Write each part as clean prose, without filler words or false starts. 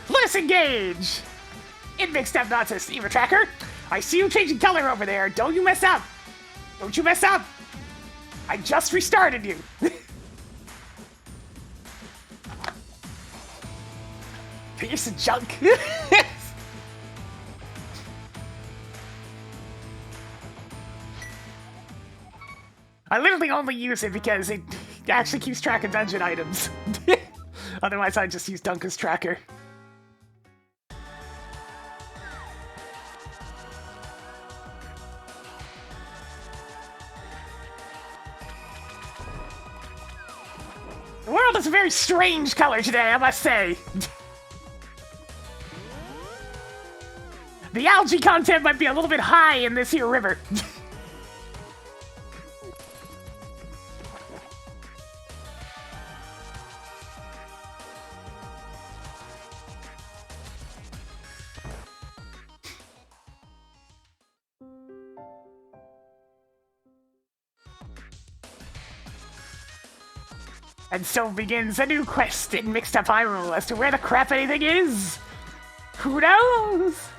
Let us engage! In mixed up nonsense, Eva Tracker. I see you changing color over there. Don't you mess up. Don't you mess up. I just restarted you. Piece of junk. I literally only use it because it actually keeps track of dungeon items. Otherwise, I just use Duncan's tracker. The world is a very strange color today, I must say. The algae content might be a little bit high in this here river. And so begins a new quest in Mixed Up Hyrule as to where the crap anything is. Who knows?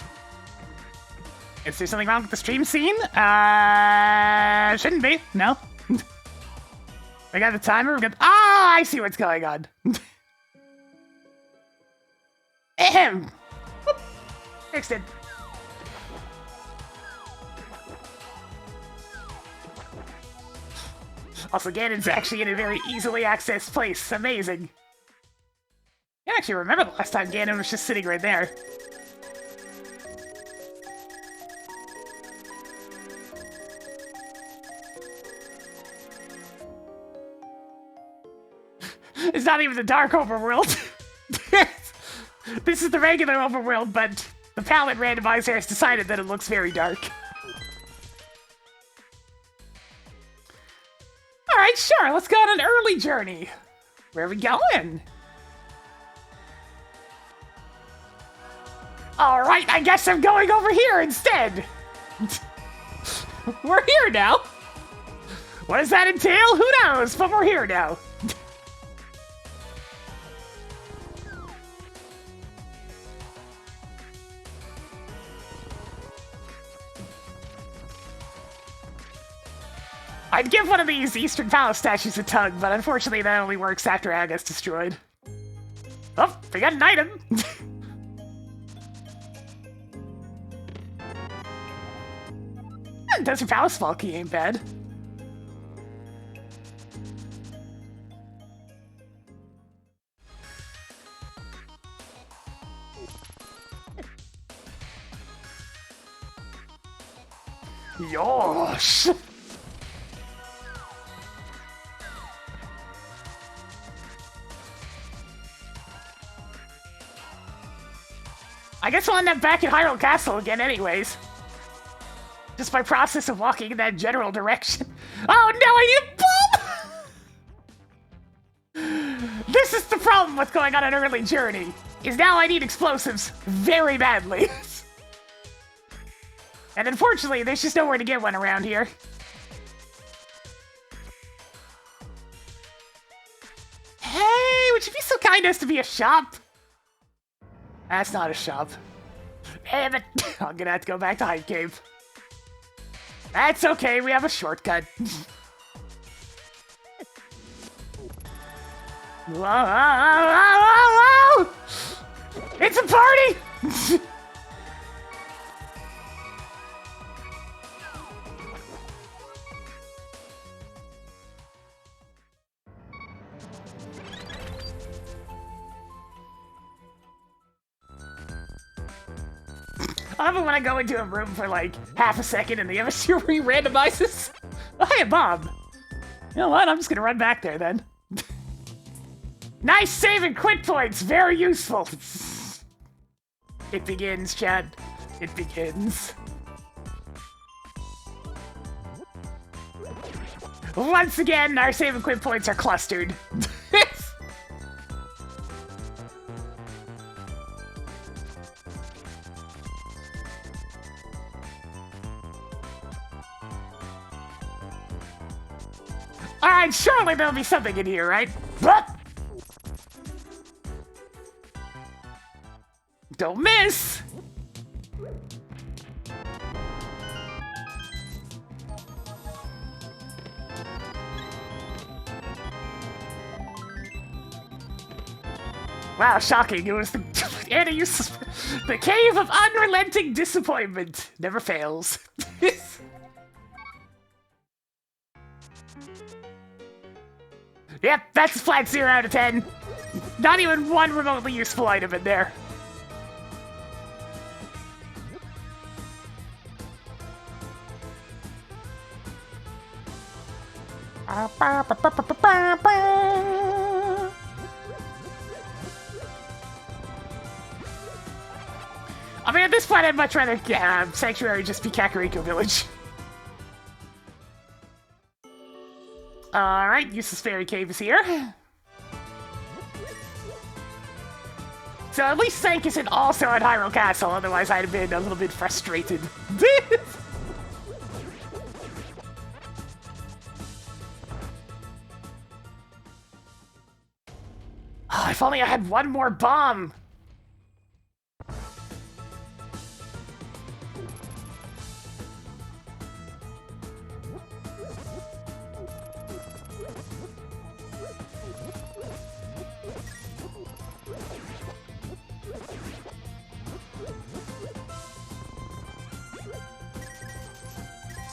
Is there something wrong with the stream scene? Shouldn't be. No. We got the timer. We got. Ah, I see what's going on. Ahem. Whoop. Fixed it. Also, Ganon's actually in a very easily accessed place. Amazing. I actually remember the last time Ganon was just sitting right there. It's not even the dark overworld. This is the regular overworld, but the palette randomizer has decided that it looks very dark. Alright, sure, let's go on an early journey. Where are we going? Alright, I guess I'm going over here instead. We're here now. What does that entail? Who knows? But we're here now. I'd give one of these Eastern Palace statues a tug, but unfortunately that only works after Ag gets destroyed. Oh, we got an item! Desert Palace Fall key ain't bad. Yosh! I guess we'll end up back at Hyrule Castle again anyways. Just by process of walking in that general direction. Oh no, I need a bomb! This is the problem with going on an early journey, is now I need explosives very badly. And unfortunately, there's just nowhere to get one around here. Hey, would you be so kind as to be a shop? That's not a shop. Damn it! I'm gonna have to go back to Hyde Cave. That's okay, we have a shortcut. Whoa, whoa, whoa, whoa, whoa! It's a party! I love it when I go into a room for like half a second and the MSU re-randomizes. Oh, hey, Bob. You know what? I'm just gonna run back there then. Nice save and quit points. Very useful. It begins, Chad. It begins. Once again, our save and quit points are clustered. Alright, surely there'll be something in here, right? But Don't miss! Wow, shocking. It was the the cave of unrelenting disappointment. Never fails. Yep, that's a flat 0 out of 10. Not even one remotely useful item in there. I mean, at this point, I'd much rather Sanctuary just be Kakariko Village. Alright, useless fairy cave is here. So at least Sank isn't also at Hyrule Castle, otherwise I'd have been a little bit frustrated. Oh, if only I had one more bomb!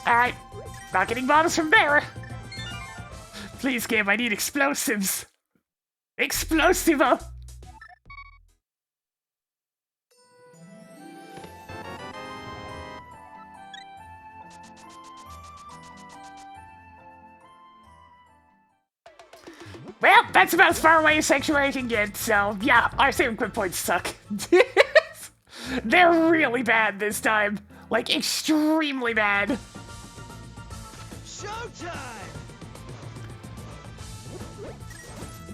Alright, not getting bombs from there. Please, game, I need explosives. Explosivo! Well, that's about as far away as Sanctuary can get, so yeah, our save and quit points suck. They're really bad this time. Like, extremely bad. Showtime!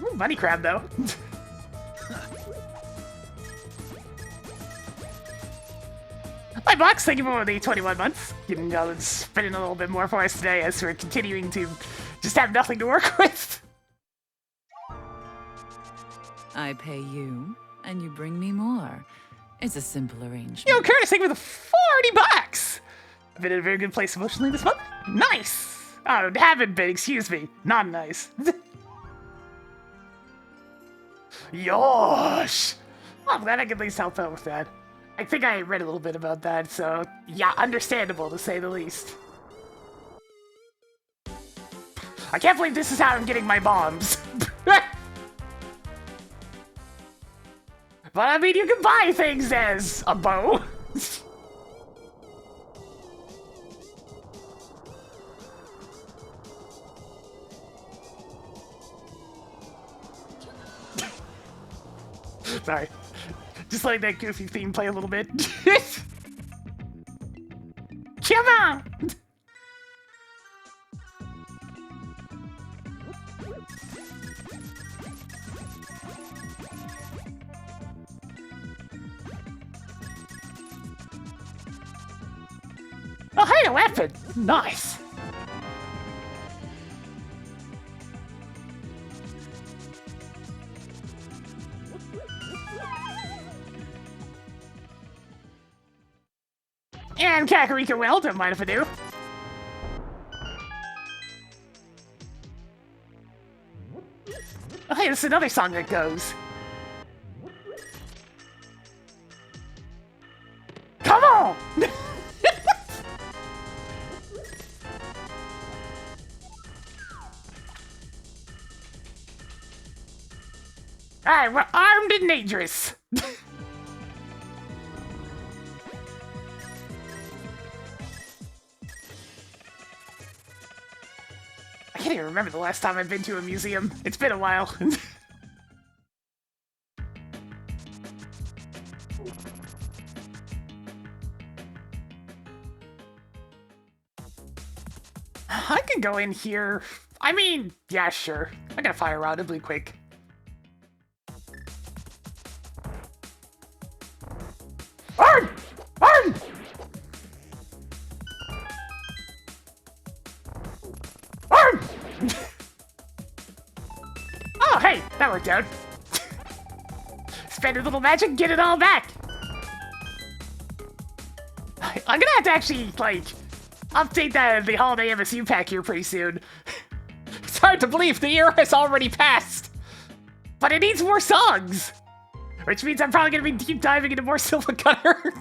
Ooh, money crab, though. Hi, Box. Thank you for the 21 months. Spending a little bit more for us today as we're continuing to just have nothing to work with. I pay you, and you bring me more. It's a simple arrangement. Yo, Curtis, thank you for the 40 bucks! I've been in a very good place emotionally this month. Nice! Oh, haven't been, excuse me. Not nice. Yosh! Well, I'm glad I could at least help out with that. I think I read a little bit about that, so yeah, understandable to say the least. I can't believe this is how I'm getting my bombs. But I mean, you can buy things as a bow. Sorry. Just letting that goofy theme play a little bit. Come on! Oh, hey, a weapon! Nice! And Kakariko will, don't mind if I do. Oh, hey, there's another song that goes. Come on! Alright, we're armed and dangerous. I can't even remember the last time I've been to a museum. It's been a while. I can go in here. I mean, yeah, sure. I gotta fire relatively quick. Arm! Arm! Arm! Oh, hey, that worked out. Spend a little magic, get it all back. I'm gonna have to actually, like, update the holiday MSU pack here pretty soon. It's hard to believe the year has already passed. But it needs more songs! Which means I'm probably gonna be deep diving into more Silvercutter.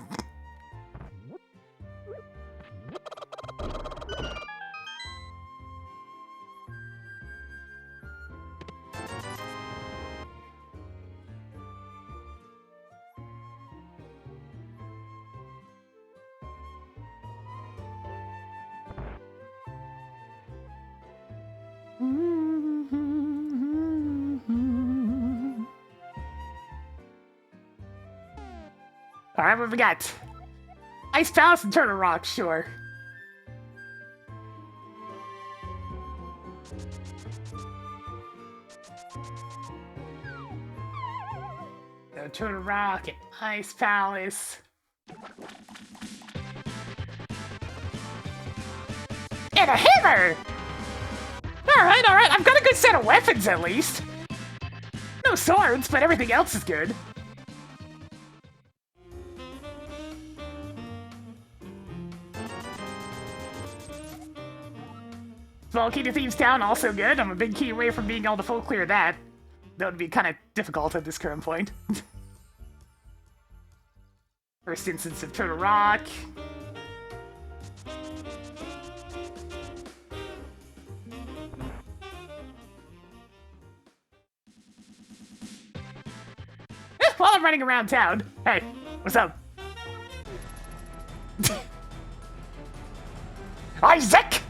Alright, what we got? Ice Palace and Turtle Rock, sure. So, Turtle Rock and Ice Palace. And a hammer! Alright, alright, I've got a good set of weapons at least. No swords, but everything else is good. Small key to Thieves Town, also good. I'm a big key away from being able to full clear that. That would be kind of difficult at this current point. First instance of Turtle Rock. While I'm running around town. Hey, what's up? Isaac!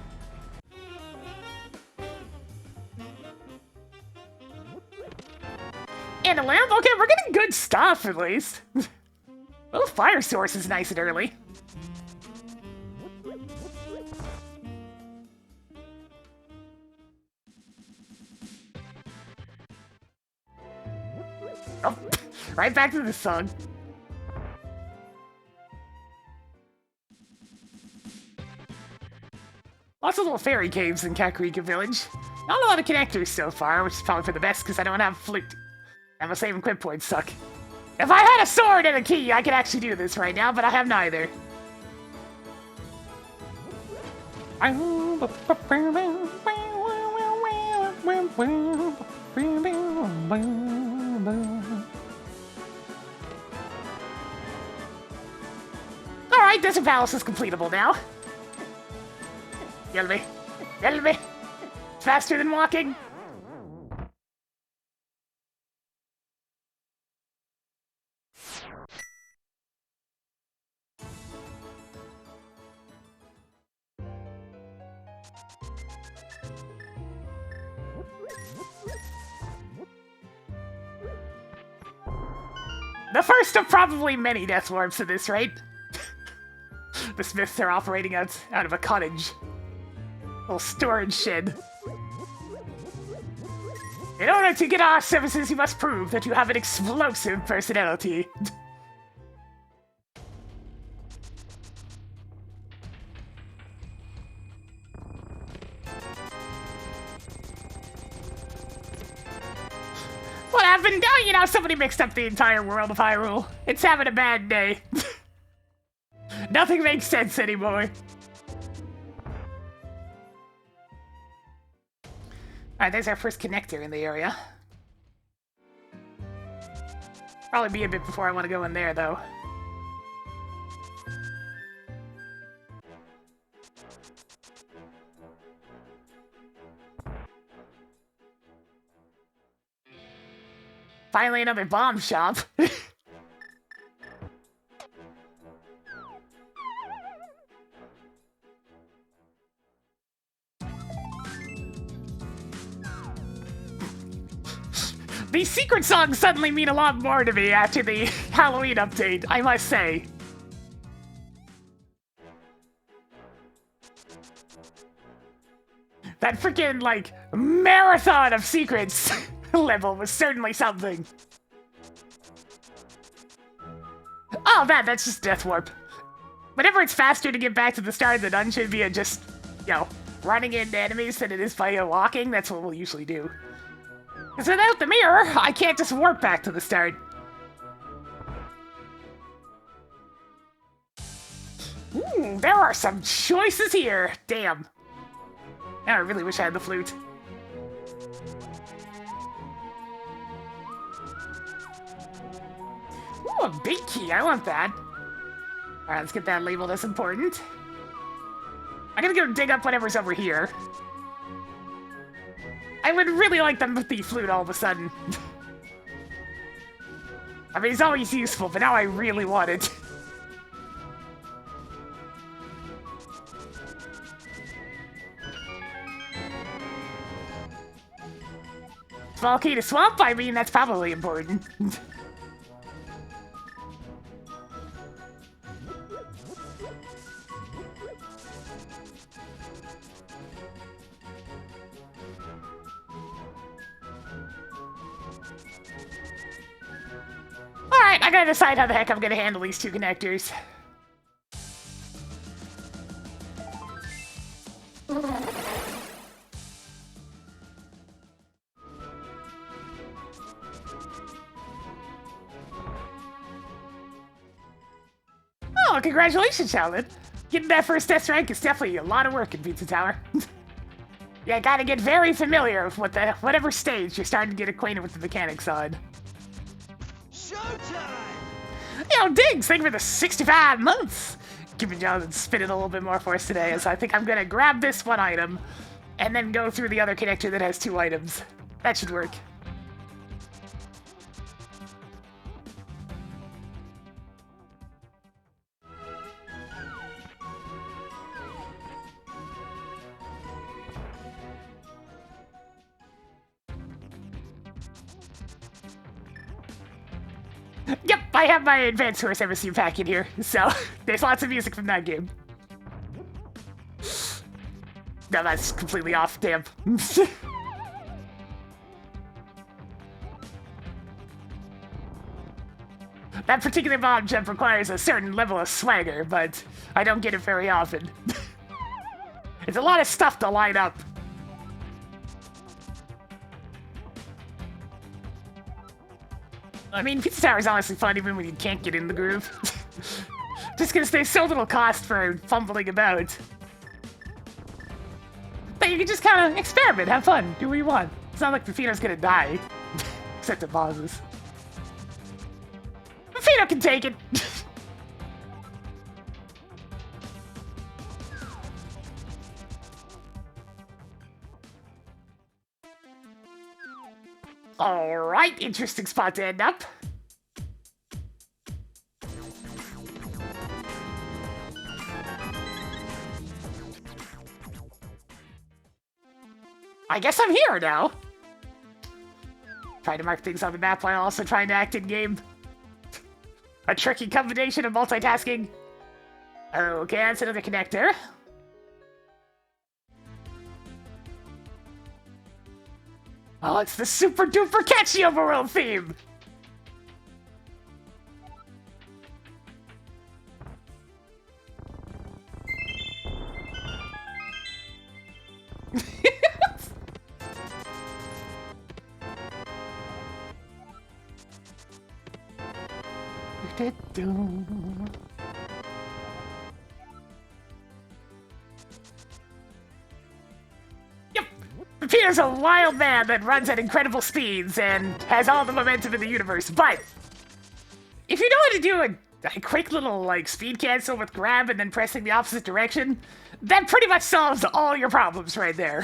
And a lamp? Okay, we're getting good stuff, at least. Well, fire source is nice and early. Oh, right back to the song. Lots of little fairy caves in Kakarika Village. Not a lot of connectors so far, which is probably for the best because I don't have flute. And my save and quit points suck. If I had a sword and a key, I could actually do this right now, but I have neither. Alright, Desert Palace is completable now. Yell me. Yell me. It's faster than walking. The first of probably many death warps at this rate. The Smiths are operating out of a cottage. Little storage shed. In order to get our services, you must prove that you have an explosive personality. What happened? Oh, you know, somebody mixed up the entire world of Hyrule. It's having a bad day. Nothing makes sense anymore. Alright, there's our first connector in the area. Probably be a bit before I want to go in there, though. Finally another bomb shop. These secret songs suddenly mean a lot more to me after the Halloween update, I must say. That freaking, like, marathon of secrets level was certainly something. Oh, that's just Death Warp. Whenever it's faster to get back to the start of the dungeon via just, you know, running into enemies than it is via walking, that's what we'll usually do. Because without the mirror, I can't just warp back to the start. Ooh, Ooh, there are some choices here. Damn. Now I really wish I had the flute. Ooh, a big key. I want that. Alright, let's get that labeled as important. I'm gonna go dig up whatever's over here. I would really like them with the flute all of a sudden. I mean, it's always useful, but now I really want it. Small key to swamp? I mean, that's probably important. Alright, I gotta decide how the heck I'm gonna handle these two connectors. Oh, congratulations, Charlotte. Getting that first test rank is definitely a lot of work in Pizza Tower. You gotta get very familiar with whatever stage you're starting to get acquainted with the mechanics on. Showtime! Yo, Diggs, thank you for the 65 months! Giving Jonathan spin it a little bit more for us today, so I think I'm gonna grab this one item and then go through the other connector that has 2 items. That should work. Yep, I have my Advanced Source MSU pack in here, so there's lots of music from that game. No, that's completely off, damn. That particular bomb jump requires a certain level of swagger, but I don't get it very often. It's a lot of stuff to line up. I mean, Pizza Tower is honestly fun even when you can't get in the groove. Just because there's so little cost for fumbling about. But you can just kind of experiment, have fun, do what you want. It's not like Pepino's gonna die. Except it pauses. Pepino can take it! Alright, interesting spot to end up. I guess I'm here now. Trying to mark things on the map while also trying to act in game. A tricky combination of multitasking. Okay, that's another connector. Oh, it's the super duper catchy overworld theme! Yep! Peter's a wild man that runs at incredible speeds and has all the momentum in the universe, but if you know how to do a quick little, like, speed cancel with grab and then pressing the opposite direction, that pretty much solves all your problems right there.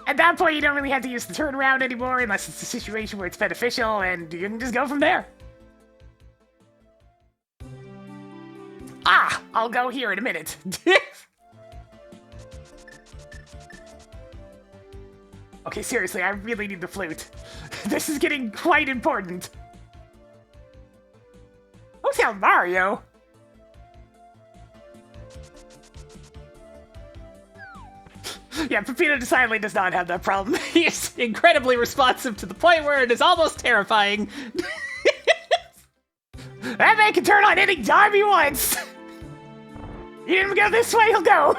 At that point, you don't really have to use the turnaround anymore unless it's a situation where it's beneficial, and you can just go from there. Ah, I'll go here in a minute. Okay, seriously, I really need the flute. This is getting quite important. Hotel Mario? Yeah, Pepino decidedly does not have that problem. He is incredibly responsive to the point where it is almost terrifying. That man can turn on any dime he wants! You didn't go this way, he'll go!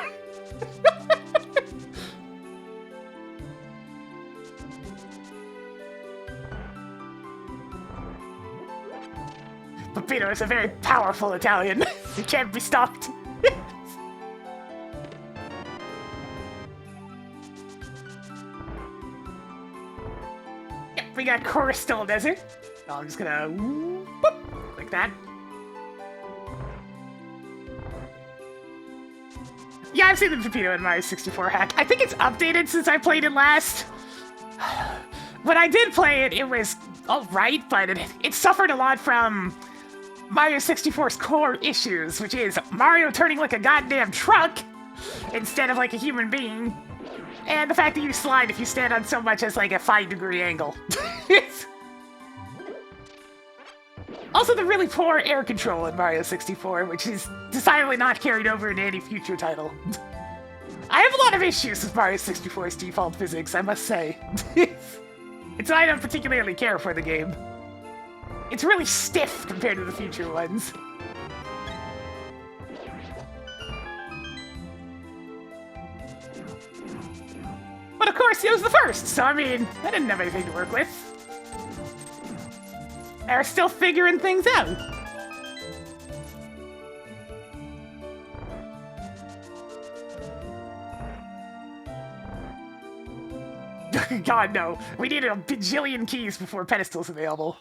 Peppino is a very powerful Italian. He can't be stopped. Yep, we got Coastal Desert. So I'm just gonna whoop, like that. Yeah, I've seen the Peppino in my 64 hack. I think it's updated since I played it last. When I did play it, it was alright, but it suffered a lot from Mario 64's core issues, which is Mario turning like a goddamn truck instead of like a human being, and the fact that you slide if you stand on so much as like a 5-degree angle. Also, the really poor air control in Mario 64, which is decidedly not carried over into any future title. I have a lot of issues with Mario 64's default physics, I must say. It's why I don't particularly care for the game. It's really stiff compared to the future ones. But of course, it was the first, so I mean, I didn't have anything to work with. They're still figuring things out. God, no. We need a bajillion keys before pedestals available.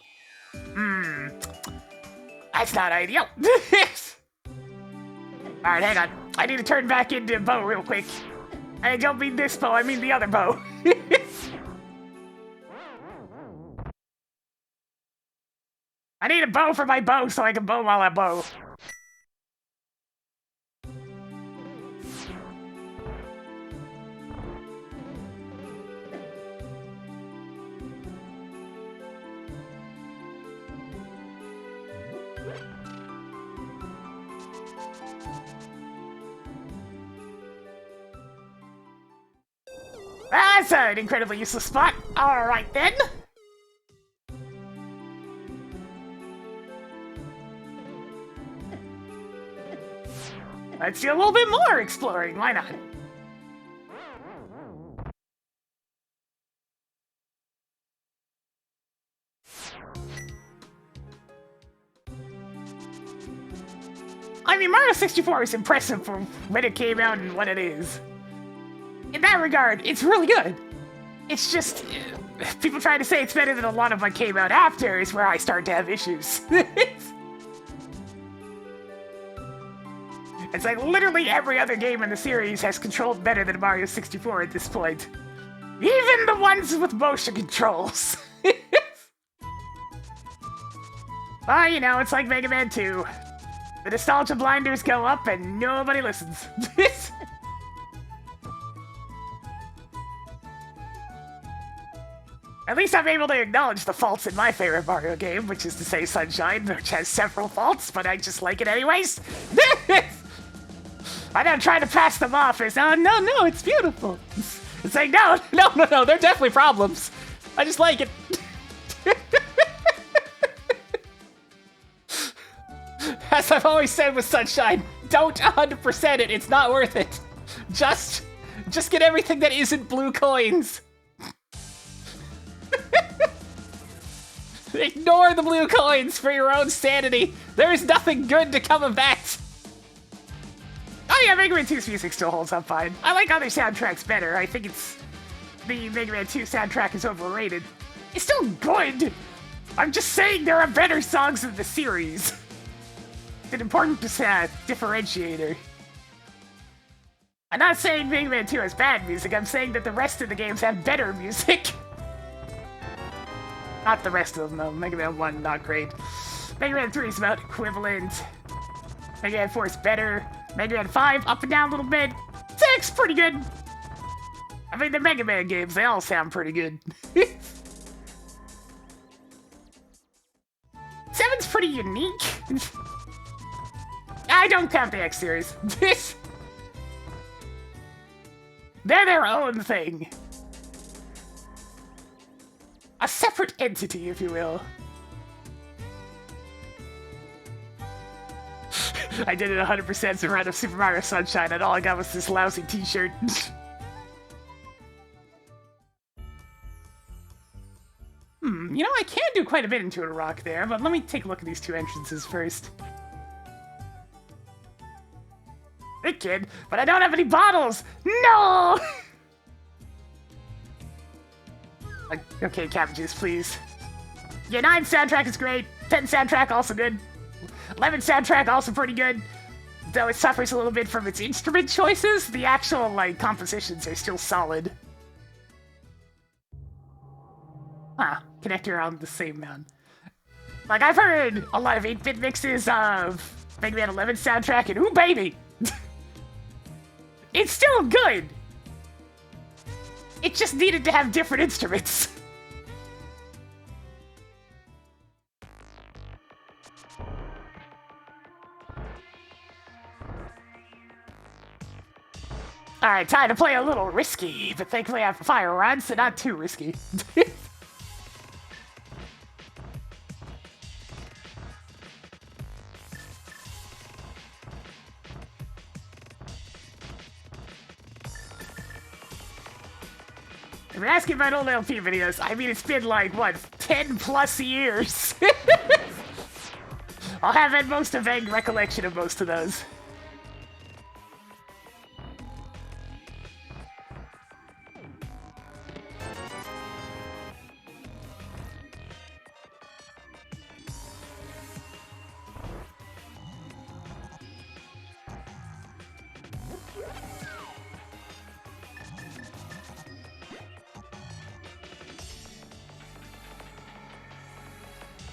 That's not ideal. Alright, hang on. I need to turn back into bow real quick. I don't mean this bow, I mean the other bow. I need a bow for my bow so I can bow while I bow. That's an incredibly useless spot. Alright then. Let's do a little bit more exploring, why not? I mean, Mario 64 is impressive for when it came out and what it is. In that regard, it's really good. It's just, people trying to say it's better than a lot of what came out after is where I start to have issues. It's like literally every other game in the series has controlled better than Mario 64 at this point. Even the ones with motion controls. Well, you know, it's like Mega Man 2. The nostalgia blinders go up and nobody listens. At least I'm able to acknowledge the faults in my favorite Mario game, which is to say Sunshine, which has several faults, but I just like it anyways. I'm not trying to pass them off as, oh, no, it's beautiful. It's like, no, they're definitely problems. I just like it. As I've always said with Sunshine, don't 100% it, it's not worth it. Just get everything that isn't blue coins. Ignore the blue coins for your own sanity. There is nothing good to come of that. Oh yeah, Mega Man 2's music still holds up fine. I like other soundtracks better. I think it's... the Mega Man 2 soundtrack is overrated. It's still good. I'm just saying there are better songs in the series. It's an important differentiator. I'm not saying Mega Man 2 has bad music, I'm saying that the rest of the games have better music. Not the rest of them, though. Mega Man 1, not great. Mega Man 3 is about equivalent. Mega Man 4 is better. Mega Man 5, up and down a little bit. 6, pretty good. I mean, the Mega Man games, they all sound pretty good. 7's pretty unique. I don't count the X series. They're their own thing. A separate entity, if you will. I did it 100% to run of Super Mario Sunshine, and all I got was this lousy t-shirt. You know, I can do quite a bit into a rock there, but let me take a look at these two entrances first. Hey, kid, but I don't have any bottles! No! Okay, cabbages, please. Yeah, 9 soundtrack is great. 10 soundtrack, also good. 11 soundtrack, also pretty good. Though it suffers a little bit from its instrument choices, the actual, like, compositions are still solid. Huh, connector on the same man. Like, I've heard a lot of 8-bit mixes of Mega Man 11 soundtrack, and ooh, baby! It's still good! It just needed to have different instruments. Alright, time to play a little risky, but thankfully I have a fire rod, so not too risky. If you're asking about old LP videos, I mean, it's been like, what, 10 plus years? I'll have at most a vague recollection of most of those.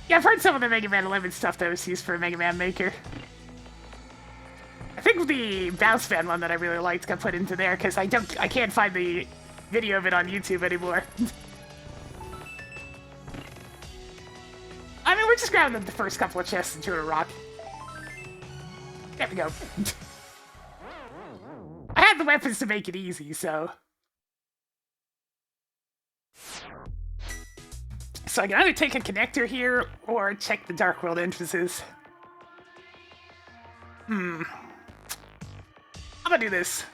Yeah, I've heard some of the Mega Man 11 stuff that was used for Mega Man Maker. I think the Bounce Fan one that I really liked got put into there because I can't find the video of it on YouTube anymore. I mean, we're just grabbing the first couple of chests into a rock. There we go. I had the weapons to make it easy, so... So I can either take a connector here, or check the Dark World entrances. I'm gonna do this.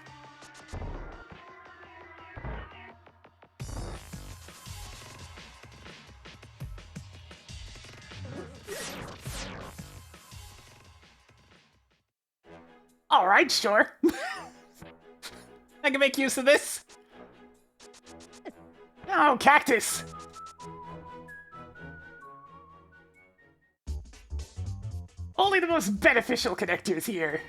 Alright, sure. I can make use of this. Oh, cactus! Only the most beneficial connectors here.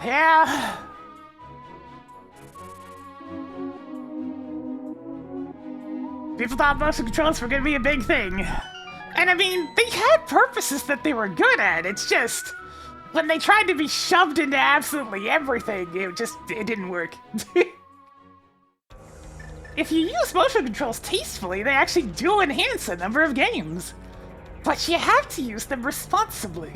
Yeah. People thought motion controls were gonna be a big thing. And I mean, they had purposes that they were good at. It's just, when they tried to be shoved into absolutely everything, it didn't work. If you use motion controls tastefully, they actually do enhance a number of games. But you have to use them responsibly.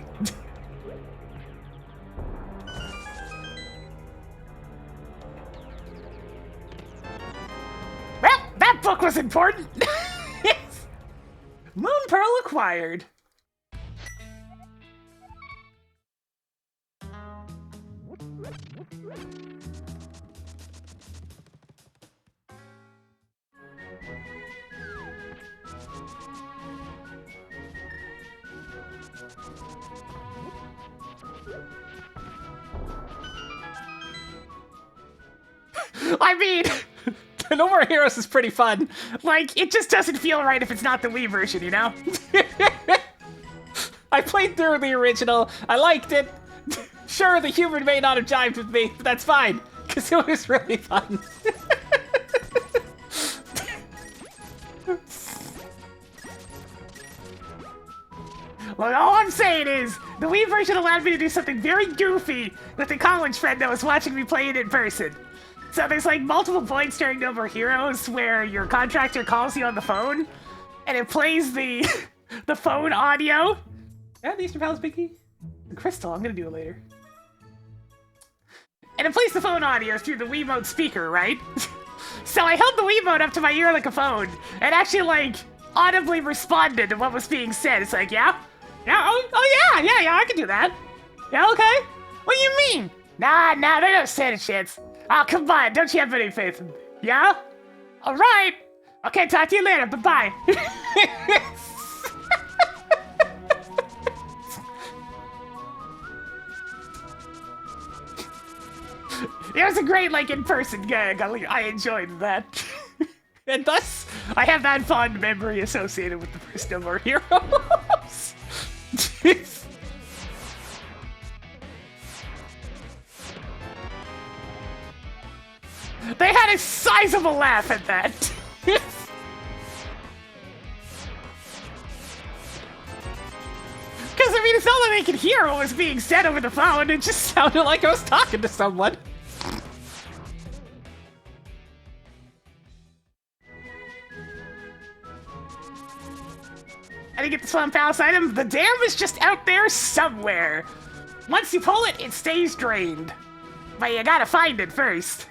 Well, that book was important! Moon Pearl acquired. I mean, No More Heroes is pretty fun. Like, it just doesn't feel right if it's not the Wii version, you know? I played through the original. I liked it. Sure, the humor may not have jived with me, but that's fine, because it was really fun. Well, all I'm saying is, the Wii version allowed me to do something very goofy with a college friend that was watching me play it in person. So there's like multiple points during No More Heroes where your contractor calls you on the phone, and it plays the the phone audio. Yeah, the Eastern Palace Pinky? The Crystal, I'm gonna do it later. And it plays the phone audio through the Wiimote speaker, right? So I held the Wiimote up to my ear like a phone, and actually like audibly responded to what was being said. It's like, yeah? Yeah, oh yeah, I can do that. Yeah, okay. What do you mean? Nah, they don't stand a chance. Oh, come on, don't you have any faith in me? Yeah? Alright! Okay, talk to you later, bye-bye. It was a great, like, in-person gag. I enjoyed that. And thus, I have that fond memory associated with the first of our heroes. They had a sizable laugh at that. Because, I mean, it's not that they could hear what was being said over the phone. It just sounded like I was talking to someone. I didn't get the Swamp Palace item. The dam is just out there somewhere. Once you pull it, it stays drained. But you gotta find it first.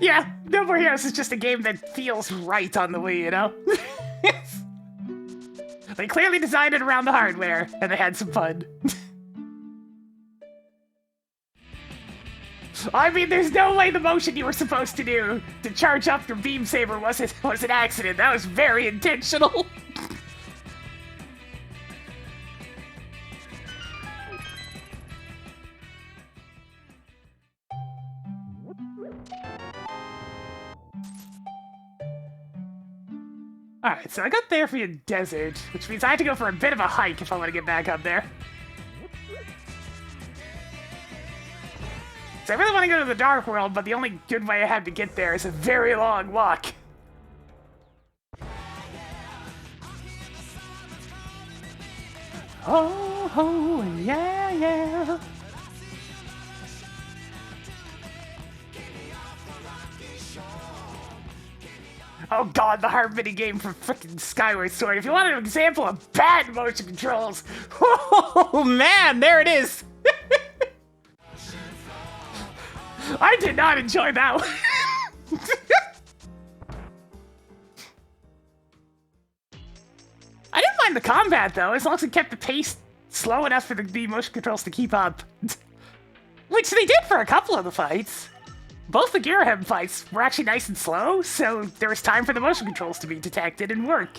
Yeah, No More Heroes is just a game that feels right on the Wii, you know? They clearly designed it around the hardware, and they had some fun. I mean, there's no way the motion you were supposed to do to charge up your beam saber was an accident. That was very intentional. Alright, so I got there for your desert, which means I have to go for a bit of a hike if I want to get back up there. So I really want to go to the Dark World, but the only good way I have to get there is a very long walk. Oh, oh, yeah, yeah. Oh god, the hard mini game from frickin' Skyward Sword. If you want an example of bad motion controls, oh man, there it is. I did not enjoy that one. I didn't mind the combat though, as long as it kept the pace slow enough for the motion controls to keep up. Which they did for a couple of the fights. Both the Ghirahim fights were actually nice and slow, so there was time for the motion controls to be detected and work.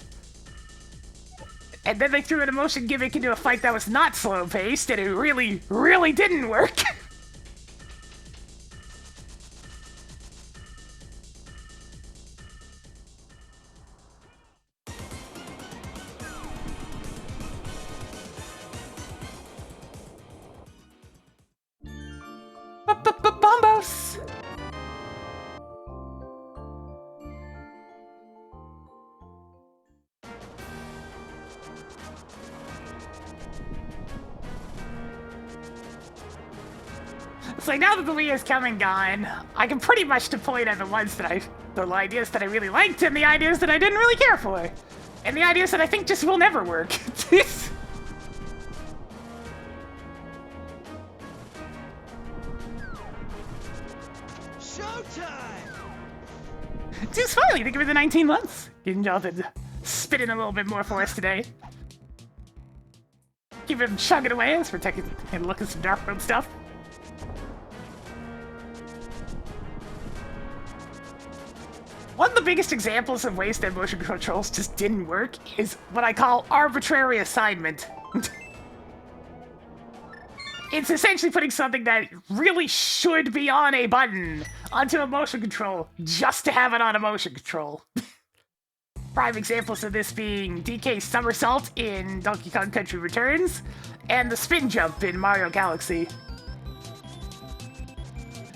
And then they threw an emotion gimmick into a fight that was not slow-paced, and it really, really didn't work. Bombos! It's like, now that the Wii is come and gone, I can pretty much deploy at the ideas that I really liked and the ideas that I didn't really care for. And the ideas that I think just will never work. Too smiley, think of it the 19 months. Getting y'all to spit in a little bit more for us today. Keep him chugging away as we're taking a look at some Dark World stuff. One of the biggest examples of ways that motion controls just didn't work is what I call arbitrary assignment. It's essentially putting something that really should be on a button onto a motion control just to have it on a motion control. Prime examples of this being DK's somersault in Donkey Kong Country Returns and the spin jump in Mario Galaxy.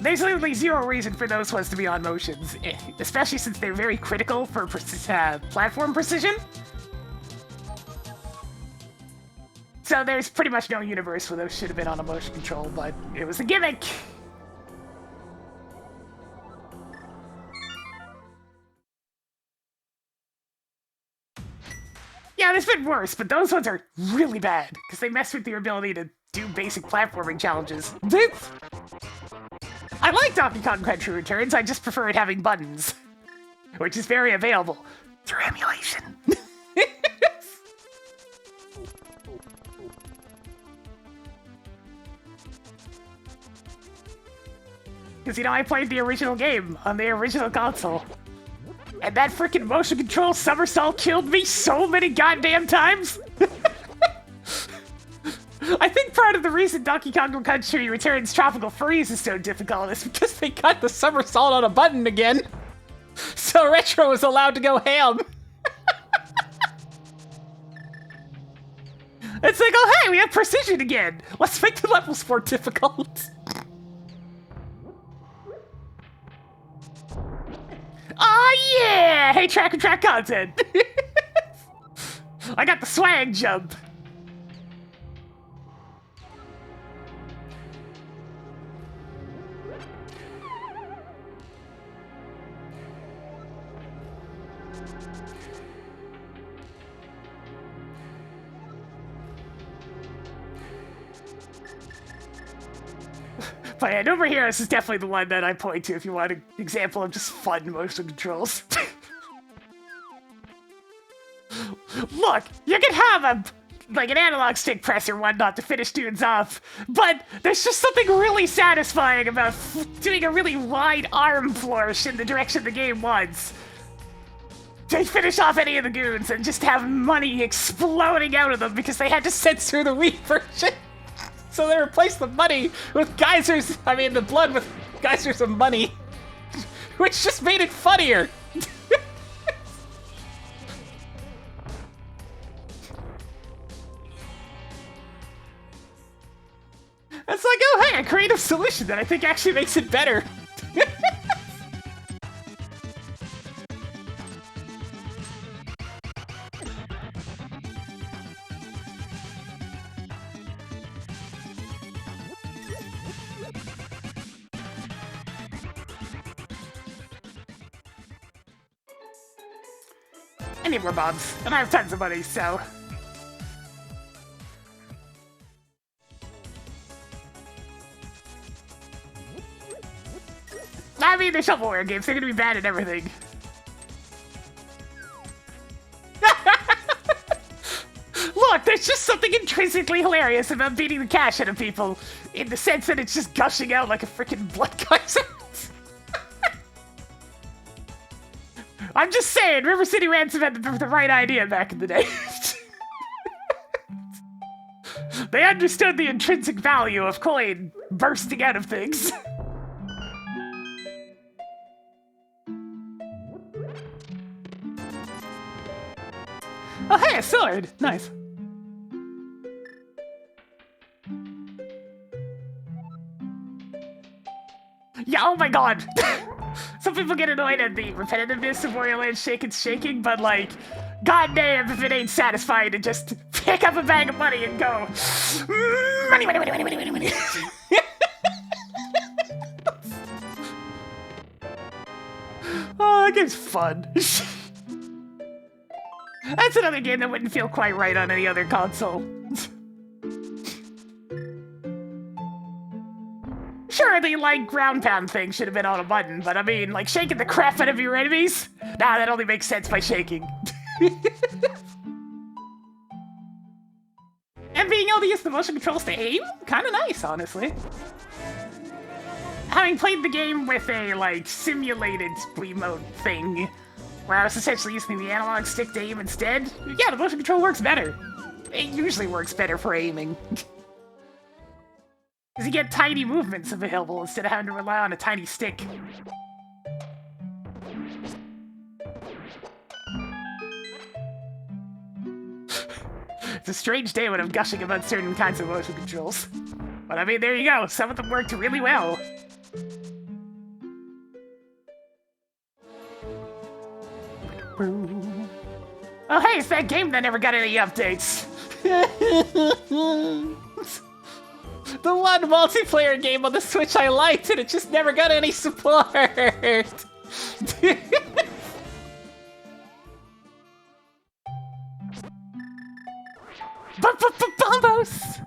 There's literally zero reason for those ones to be on motions, especially since they're very critical for platform precision. So there's pretty much no universe where those should have been on a motion control, but it was a gimmick! Yeah, there's been worse, but those ones are really bad, because they mess with your ability to do basic platforming challenges. I like Donkey Kong Country Returns, I just prefer it having buttons. Which is very available through emulation. Because, you know, I played the original game on the original console. And that freaking motion control somersault killed me so many goddamn times! I think part of the reason Donkey Kong Country Returns Tropical Freeze is so difficult is because they got the somersault on a button again. So Retro was allowed to go ham. It's like, oh hey, we have precision again! Let's make the levels more difficult. Oh yeah! Hey, track and track content! I got the swag jump. But yeah, Over Heroes is definitely the one that I point to if you want an example of just fun motion controls. Look, you can have an analog stick press or whatnot to finish dudes off, but there's just something really satisfying about doing a really wide arm flourish in the direction the game wants. To finish off any of the goons and just have money exploding out of them because they had to censor the Wii version. So they replaced the money with geysers, the blood with geysers of money, which just made it funnier. It's like, oh hey, a creative solution that I think actually makes it better. I need more bombs, and I have tons of money, so... I mean, they're shovelware games, they're gonna be bad at everything. Look, there's just something intrinsically hilarious about beating the cash out of people, in the sense that it's just gushing out like a freaking blood geyser. I'm just saying, River City Ransom had the right idea back in the day. They understood the intrinsic value of coin bursting out of things. Oh hey, a sword! Nice. Yeah, oh my god! Some people get annoyed at the repetitiveness of Wario Land shaking, but like, goddamn if it ain't satisfying to just pick up a bag of money and go, money, money, money, money, money, money, money. Oh, that game's fun. That's another game that wouldn't feel quite right on any other console. Sure, the, ground pound thing should have been on a button, but I mean, shaking the crap out of your enemies? Nah, that only makes sense by shaking. And being able to use the motion controls to aim? Kinda nice, honestly. Having played the game with a, simulated Wiimote thing, where I was essentially using the analog stick to aim instead, yeah, the motion control works better. It usually works better for aiming. Because you get tiny movements available instead of having to rely on a tiny stick. It's a strange day when I'm gushing about certain kinds of motion controls. But I mean, there you go. Some of them worked really well. Oh hey, it's that game that never got any updates. The one multiplayer game on the Switch I liked, and it just never got any support. Bombos!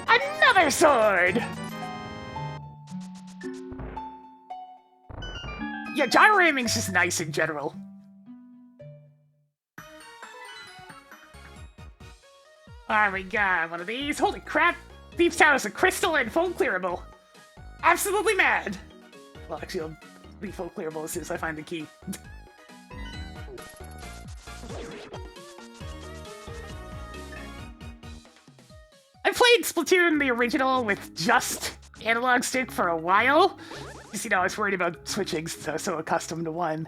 Another Fire Sword! Yeah, gyro aiming's just nice in general. Alright, we got one of these. Holy crap! Thieves' Tower is a crystal and full clearable. Absolutely mad! Well, actually, I'll be full clearable as soon as I find the key. I played Splatoon, the original, with just analog stick for a while. Just, you know, I was worried about switching, so accustomed to one.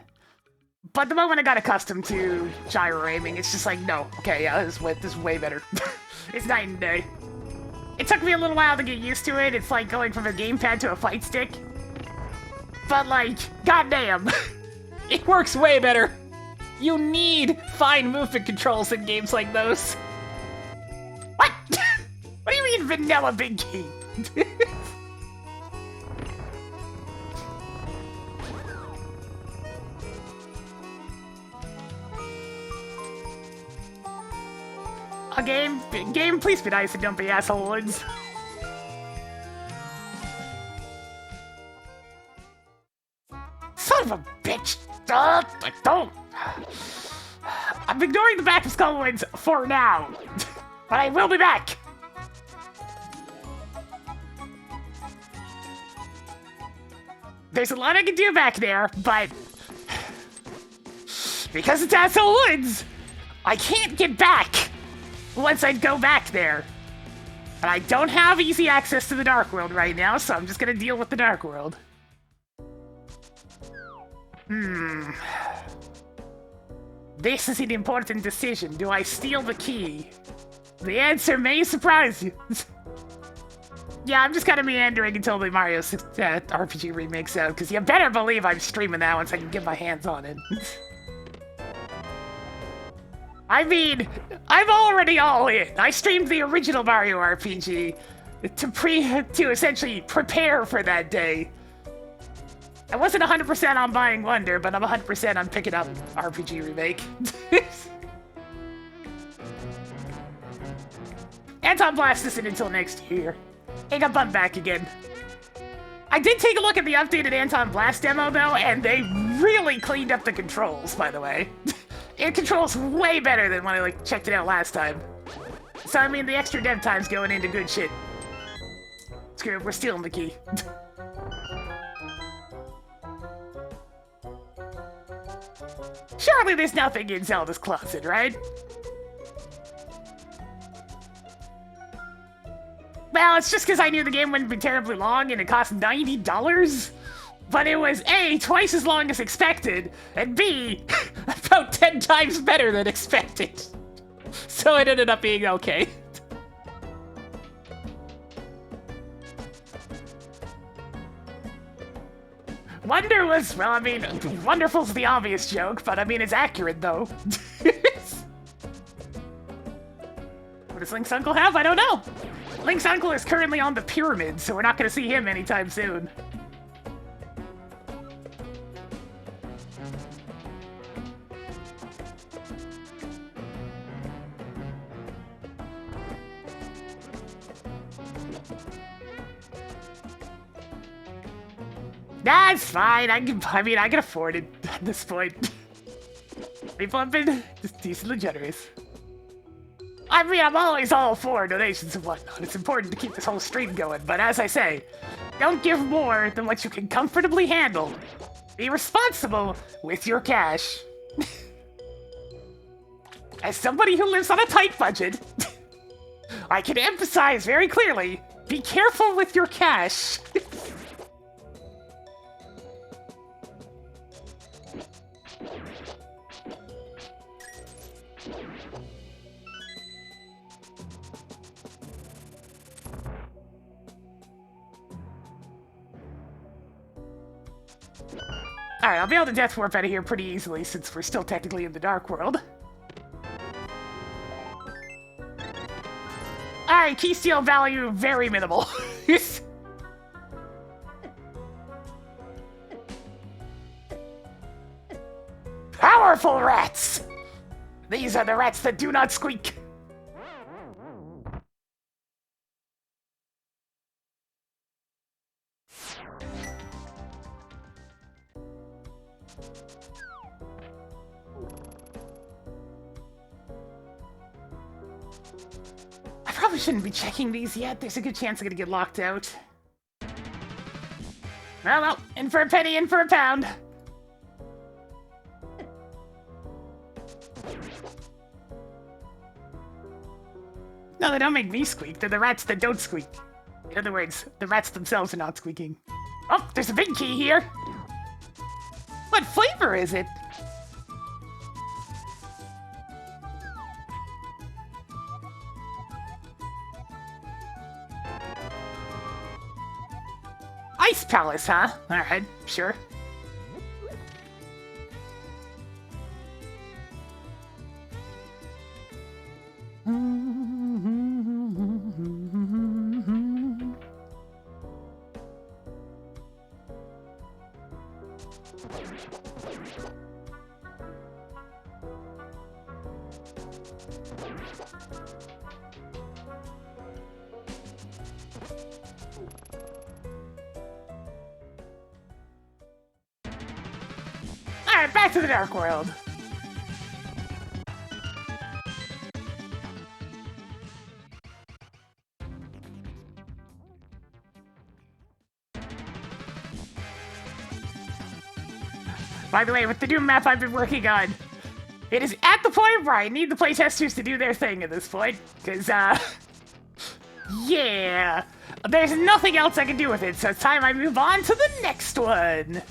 But the moment I got accustomed to gyro aiming, it's just like, no, okay, yeah, this is way better. It's night and day. It took me a little while to get used to it. It's like going from a gamepad to a fight stick. But like, goddamn, it works way better. You need fine movement controls in games like those. What? What do you mean vanilla big key? A game, please be nice and don't be assholes. Son of a bitch! Don't! I'm ignoring the back of Skull Woods for now, but I will be back! There's a lot I can do back there, but because it's Asshole Woods, I can't get back once I go back there. And I don't have easy access to the Dark World right now, so I'm just gonna deal with the Dark World. This is an important decision. Do I steal the key? The answer may surprise you. Yeah, I'm just kind of meandering until the Mario RPG remake's out, because you better believe I'm streaming that once I can get my hands on it. I mean, I'm already all in. I streamed the original Mario RPG to essentially prepare for that day. I wasn't 100% on buying Wonder, but I'm 100% on picking up RPG Remake. Anton Blast isn't until next year. Ain't got bumped back again. I did take a look at the updated Anton Blast demo, though, and they really cleaned up the controls, by the way. It controls way better than when I checked it out last time. So, I mean, the extra dev time's going into good shit. Screw it, we're stealing the key. Surely there's nothing in Zelda's closet, right? Well, it's just because I knew the game wouldn't be terribly long and it cost $90. But it was A, twice as long as expected, and B, about 10 times better than expected. So it ended up being okay. Wonder was, well, I mean, wonderful's the obvious joke, but I mean, it's accurate, though. What does Link's uncle have? I don't know. Link's uncle is currently on the pyramid, so we're not going to see him anytime soon. That's fine. I mean, I can afford it at this point. People have been just decently generous. I mean, I'm always all for donations and whatnot. It's important to keep this whole stream going, but as I say, don't give more than what you can comfortably handle. Be responsible with your cash. As somebody who lives on a tight budget, I can emphasize very clearly, be careful with your cash. Alright, I'll be able to death warp out of here pretty easily since we're still technically in the Dark World. Alright, key steal value very minimal. Powerful rats! These are the rats that do not squeak. I probably shouldn't be checking these yet. There's a good chance I'm gonna get locked out. Well, in for a penny, in for a pound. No, they don't make me squeak. They're the rats that don't squeak. In other words, the rats themselves are not squeaking. Oh, there's a big key here. What flavor is it? Ice Palace, huh? Alright, sure. Alright, back to the Dark World. By the way, with the new map I've been working on, it is at the point where I need the playtesters to do their thing at this point, because, yeah, there's nothing else I can do with it, so it's time I move on to the next one.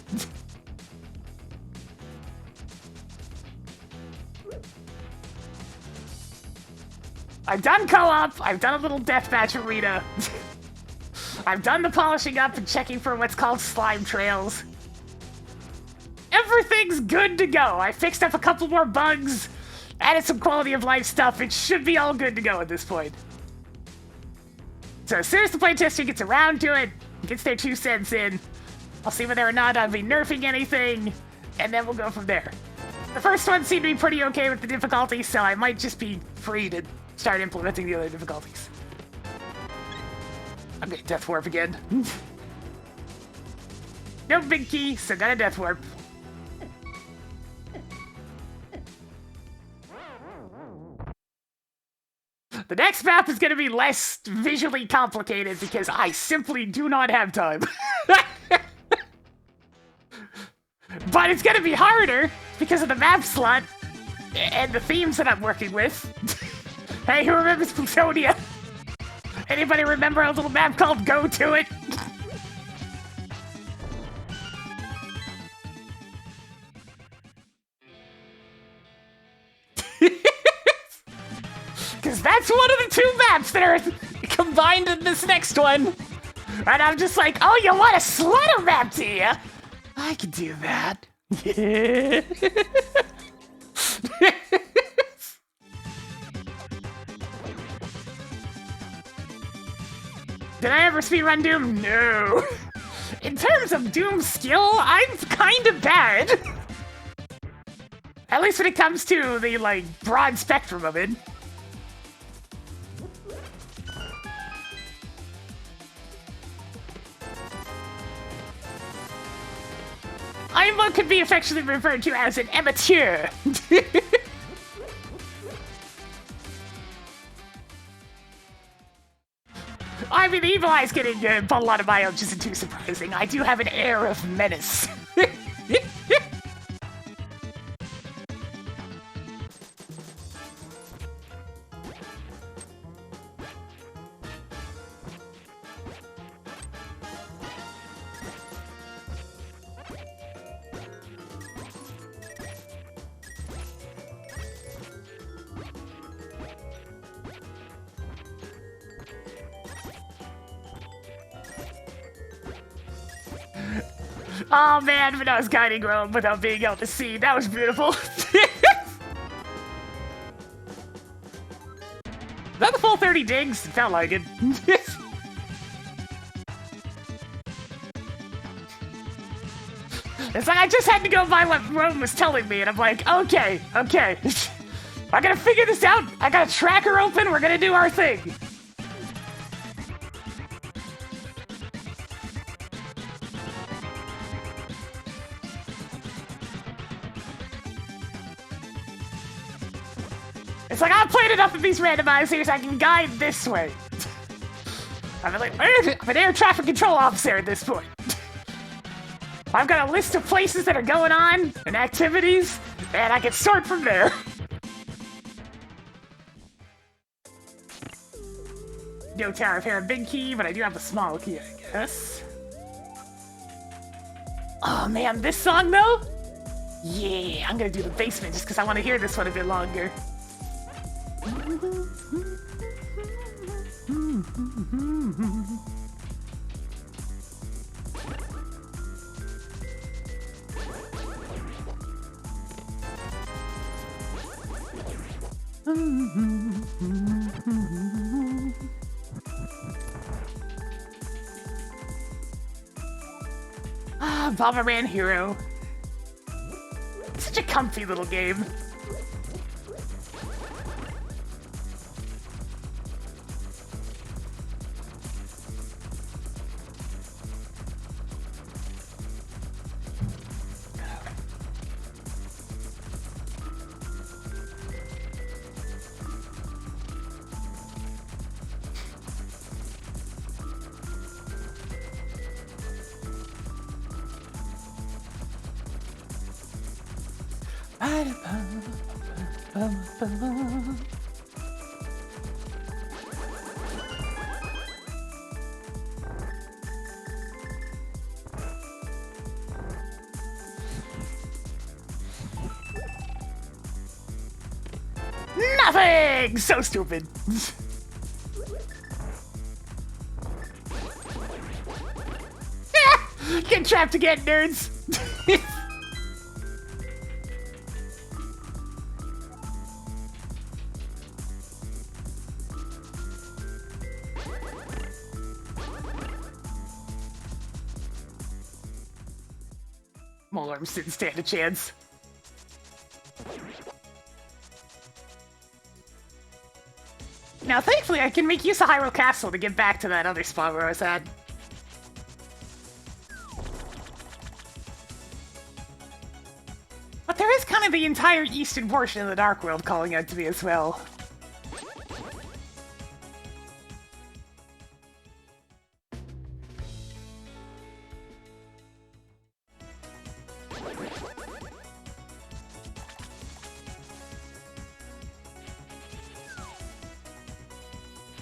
I've done co-op, I've done a little deathmatch arena, I've done the polishing up and checking for what's called slime trails. Everything's good to go. I fixed up a couple more bugs, added some quality of life stuff. It should be all good to go at this point. So as soon as the playtester gets around to it, gets their 2 cents in, I'll see whether or not I'll be nerfing anything, and then we'll go from there. The first one seemed to be pretty okay with the difficulty, so I might just be free to start implementing the other difficulties. I'm getting Death Warp again. No big key, so got a Death Warp. The next map is going to be less visually complicated because I simply do not have time. But it's going to be harder because of the map slot and the themes that I'm working with. Hey, who remembers Plutonia? Anybody remember a little map called Go To It? Because that's one of the 2 maps that are combined in this next one. And I'm just like, oh, you want a slaughter map, do you? I could do that. Did I ever speedrun Doom? No. In terms of Doom skill, I'm kind of bad. At least when it comes to the, like, broad spectrum of it. I'm what could be affectionately referred to as an amateur. I mean, the evil eye's getting a lot of my own isn't too surprising. I do have an air of menace. Oh man, when I was guiding Rome without being able to see, that was beautiful. Is that the full 30 digs? It felt like it. It's like I just had to go by what Rome was telling me, and I'm like, okay. I gotta figure this out. I got a tracker open. We're gonna do our thing. It's like I've played enough of these randomizers, I can guide this way. I'm an air traffic control officer at this point. I've got a list of places that are going on and activities, and I can sort from there. No tower of a big key, but I do have a small key, I guess. Oh man, this song though? Yeah, I'm gonna do the basement just because I want to hear this one a bit longer. Ah, Bomberman Hero. Such a comfy little game. Nothing! So stupid. Get trapped again, nerds! Molarms didn't stand a chance. Now, thankfully, I can make use of Hyrule Castle to get back to that other spot where I was at. But there is kind of the entire eastern portion of the Dark World calling out to me as well.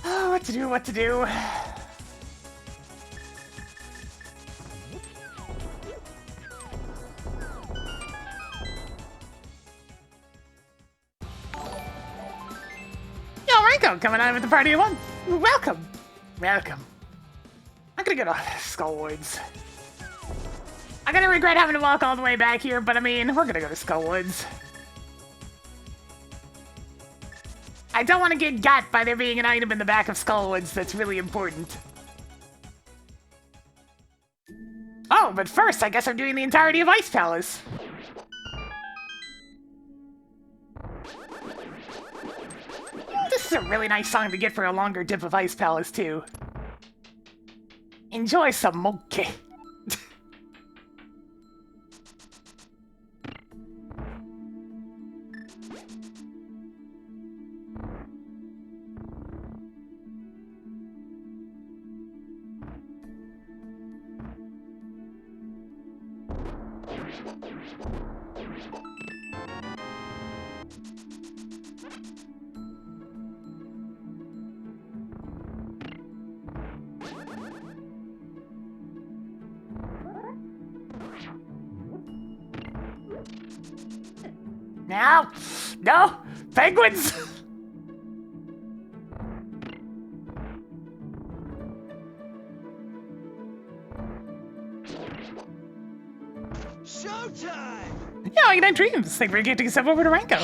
Oh, what to do, what to do. Yo, Ranko, coming on with the party of one. Welcome. Welcome. I'm gonna go to Skullwoods. I'm gonna regret having to walk all the way back here, but I mean, we're gonna go to Skullwoods. I don't want to get got by there being an item in the back of Skullwoods that's really important. Oh, but first, I guess I'm doing the entirety of Ice Palace. This is a really nice song to get for a longer dip of Ice Palace, too. Enjoy some monkey. Now, no, penguins! Showtime! Yeah, I can dreams. Thank you for getting yourself over to Ranko.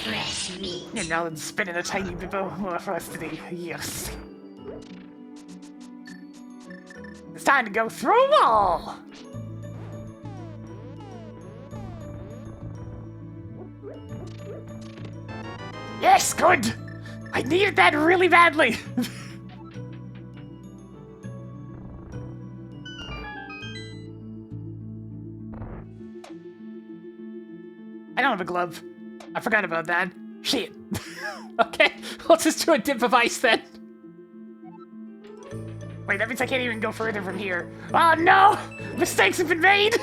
Fresh meat. And now it's spinning a tiny bit more for us today. Yes. It's time to go through a wall! Yes, good! I needed that really badly! I don't have a glove. I forgot about that. Shit. Okay, I'll just do a dip of ice then. Wait, that means I can't even go further from here. Oh no! Mistakes have been made!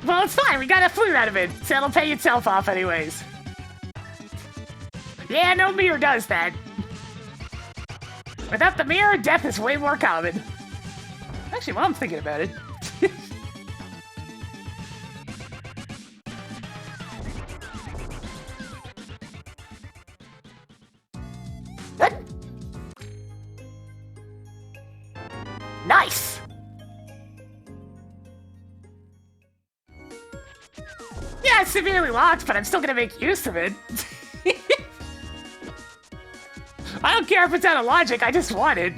Well, it's fine. We got a flute out of it, so it'll pay itself off anyways. Yeah, no mirror does that. Without the mirror, death is way more common. Actually, while I'm thinking about it... Nice! Yeah, it's severely locked, but I'm still gonna make use of it. I don't care if it's out of logic, I just want it.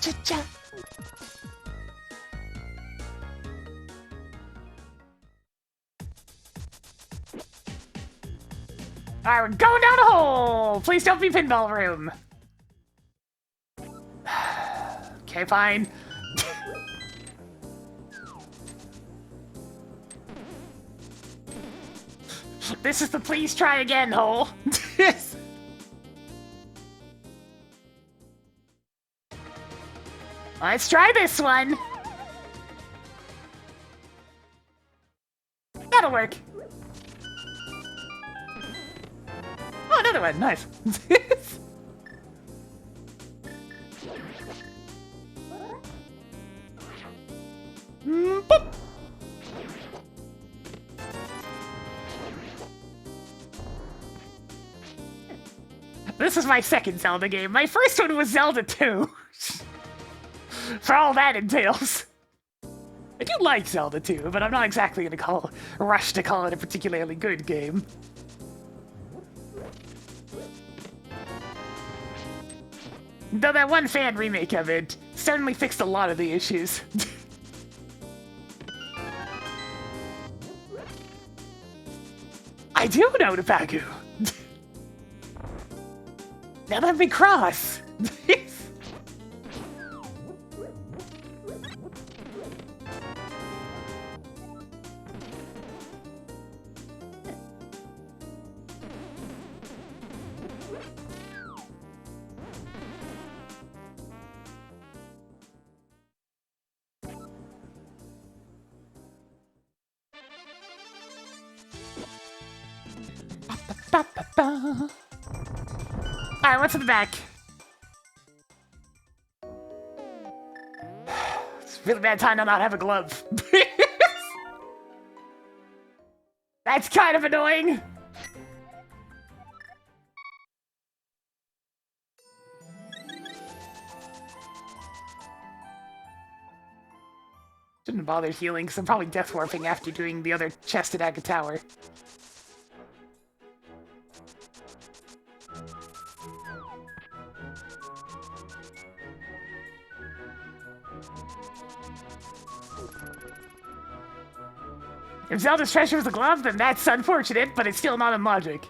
Cha-cha. Alright, we're going down a hole! Please don't be pinball room. Okay, fine. This is the please try again hole. Let's try this one. That'll work. Oh, another one. Nice. Boop. This is my second Zelda game. My first one was Zelda 2. For all that entails. I do like Zelda 2, but I'm not exactly gonna rush to call it a particularly good game. Though that one fan remake of it certainly fixed a lot of the issues. I do know Tabaku. Now let me cross. Alright, what's in the back? It's a really bad time to not have a glove. That's kind of annoying. Shouldn't have bothered healing, because I'm probably death warping after doing the other chest at Aga Tower. If Zelda's treasure was a glove, then that's unfortunate, but it's still not a logic.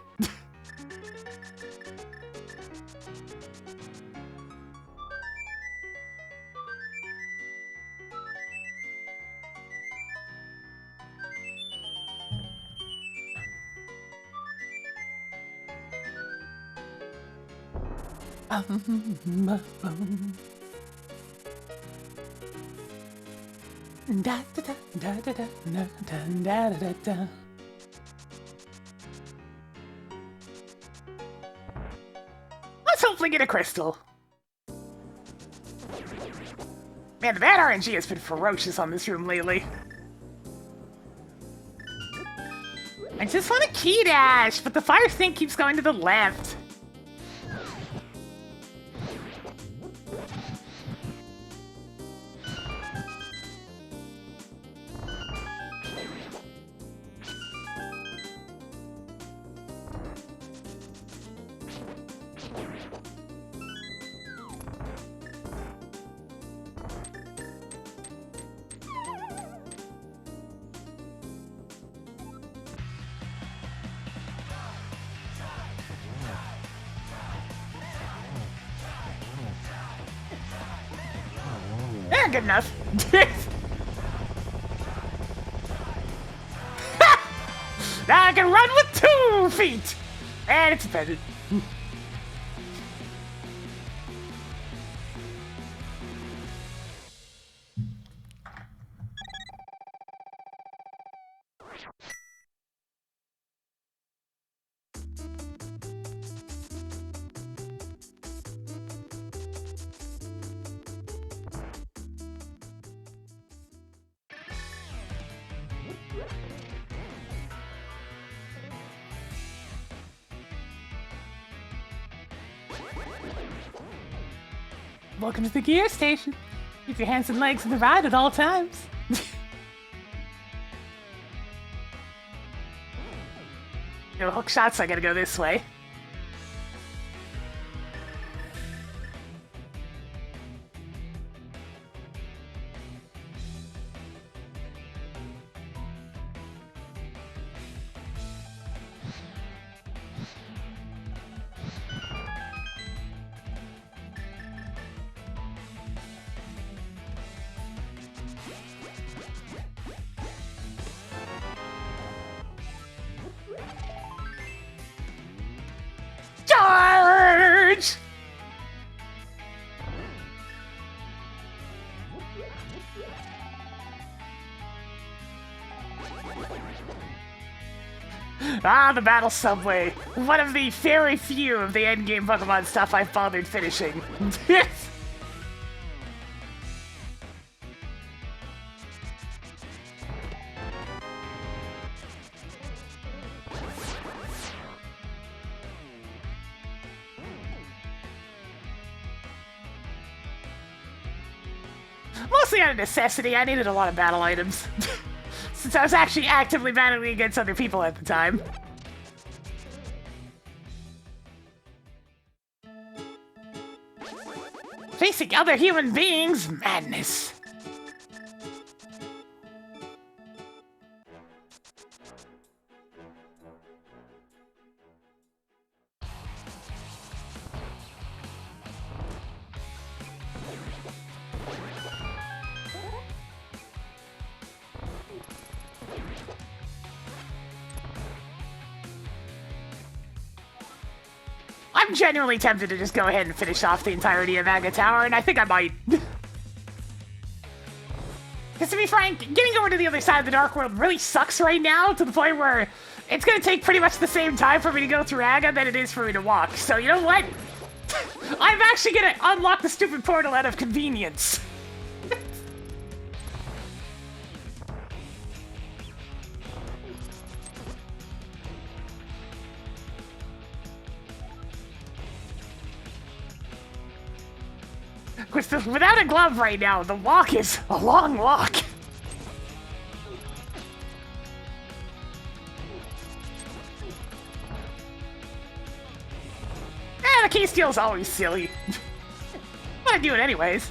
Da, da, da, da, da, da, da, da, da, da. Let's hopefully get a crystal. Man, the bad RNG has been ferocious on this room lately. And just want a key dash, but the fire thing keeps going to the left. Good enough. Now I can run with 2 feet! And it's better. Welcome to the gear station. Keep your hands and legs in the ride at all times. No hook shots, I gotta go this way. Charge! Ah, the battle subway. One of the very few of the endgame Pokemon stuff I've bothered finishing. Mostly out of necessity, I needed a lot of battle items. Since I was actually actively battling against other people at the time. Facing other human beings, madness. I'm genuinely tempted to just go ahead and finish off the entirety of Aga Tower, and I think I might. Because to be frank, getting over to the other side of the Dark World really sucks right now, to the point where it's going to take pretty much the same time for me to go through Aga than it is for me to walk. So you know what? I'm actually going to unlock the stupid portal out of convenience. Without a glove right now, the walk is a long walk. The key steal's always silly. But I do it anyways.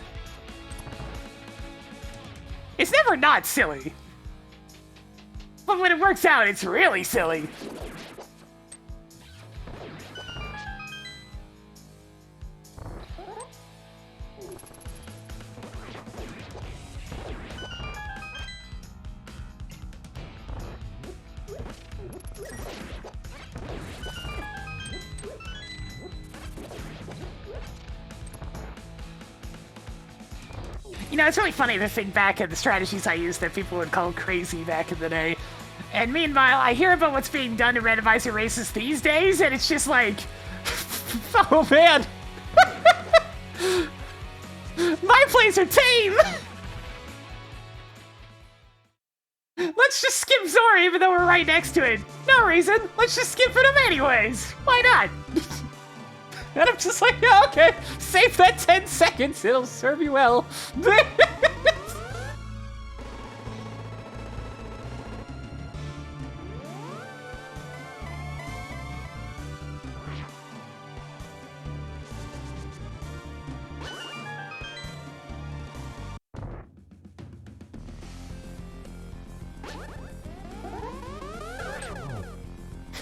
It's never not silly. But when it works out, it's really silly. You know, it's really funny to think back at the strategies I used that people would call crazy back in the day. And meanwhile, I hear about what's being done in randomizer races these days, and it's just like... oh, man! My plays are tame! Let's let's just skip Zora even though we're right next to it. No reason. Let's just skip him anyways. Why not? And I'm just like, yeah, okay. Save that 10 seconds. It'll serve you well.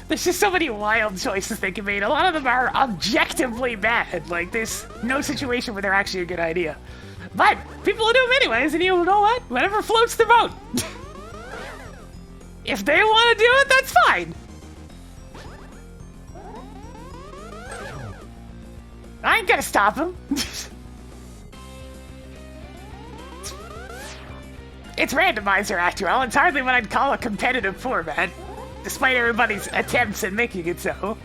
There's just so many wild choices they can make. A lot of them are objectively bad. Like, there's no situation where they're actually a good idea. But people will do them anyways, and you know what? Whatever floats their boat. If they want to do it, that's fine. I ain't gonna stop them. It's randomizer, after all. It's hardly what I'd call a competitive format. Despite everybody's attempts at making it so.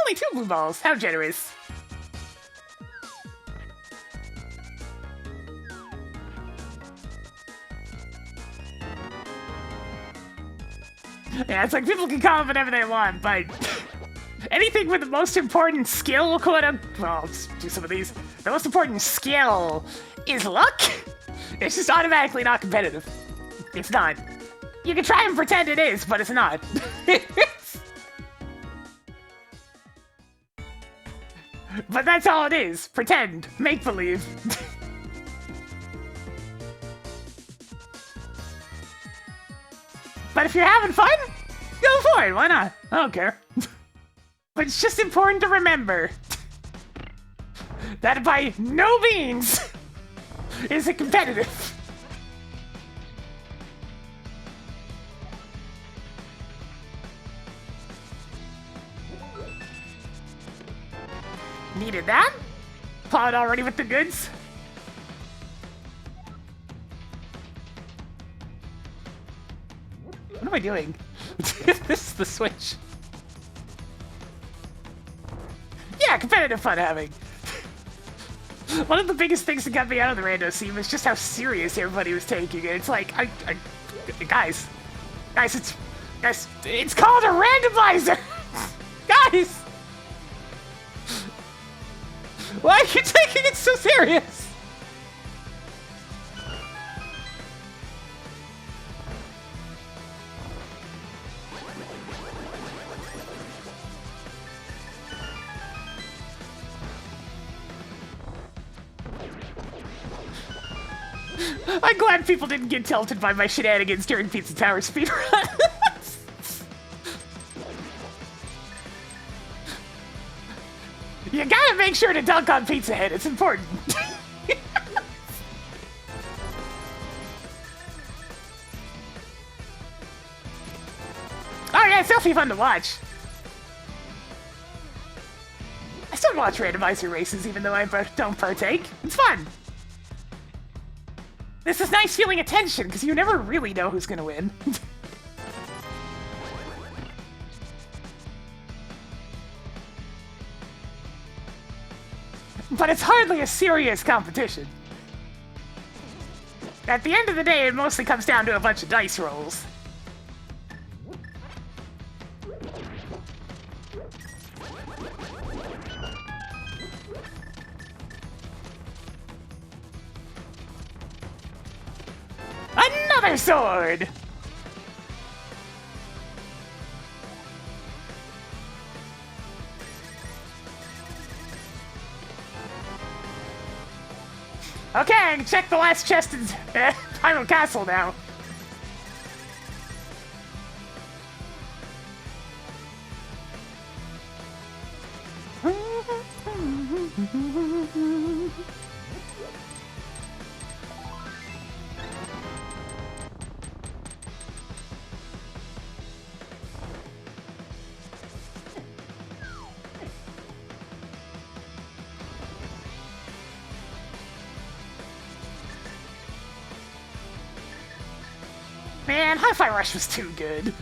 Only 2 blue balls. How generous. Yeah, it's like people can call it whatever they want, but anything with the most important skill, well, let's do some of these. The most important skill is luck. It's just automatically not competitive. It's not. You can try and pretend it is, but it's not. But that's all it is. Pretend. Make-believe. But if you're having fun, go for it. Why not? I don't care. But it's just important to remember that by no means is it competitive. Needed that? Plowed already with the goods? What am I doing? This is the switch. Yeah, competitive fun having. One of the biggest things that got me out of the rando scene was just how serious everybody was taking it. It's like, guys, it's called a randomizer! Guys! Why are you taking it so serious? I'm glad people didn't get tilted by my shenanigans during Pizza Tower speedrun. You gotta make sure to dunk on Pizza Head, it's important. Oh yeah, it's definitely fun to watch. I still watch randomizer races even though I don't partake. It's fun. This is nice feeling attention, because you never really know who's gonna win. But it's hardly a serious competition. At the end of the day, it mostly comes down to a bunch of dice rolls. Another sword! Okay, I can check the last chest in Primal Castle now. Hi-Fi Rush was too good.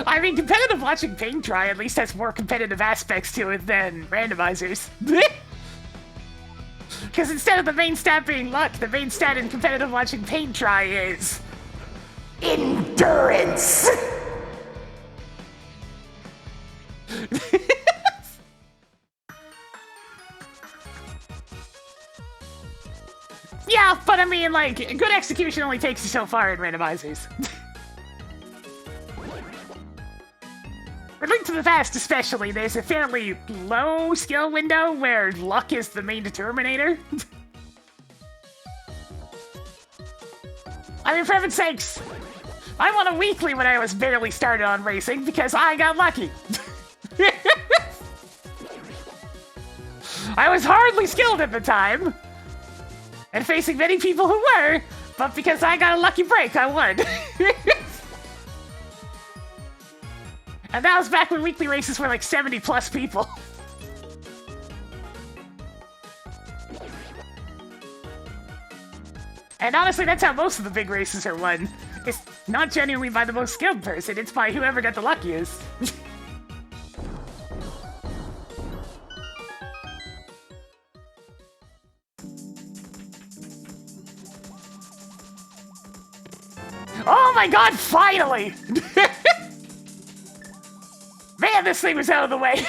I mean, competitive watching paint dry at least has more competitive aspects to it than randomizers. Because instead of the main stat being luck, the main stat in competitive watching paint dry is... endurance! Yeah, but I mean, like, good execution only takes you so far in randomizers. For Link to the Past especially, there's a fairly low skill window where luck is the main determinator. I mean, for heaven's sakes, I won a weekly when I was barely started on racing because I got lucky. I was hardly skilled at the time, and facing many people who were, but because I got a lucky break, I won. And that was back when weekly races were like 70 plus people. And honestly, that's how most of the big races are won. It's not genuinely by the most skilled person, it's by whoever got the luckiest. Oh my god, finally! Man, this thing was out of the way!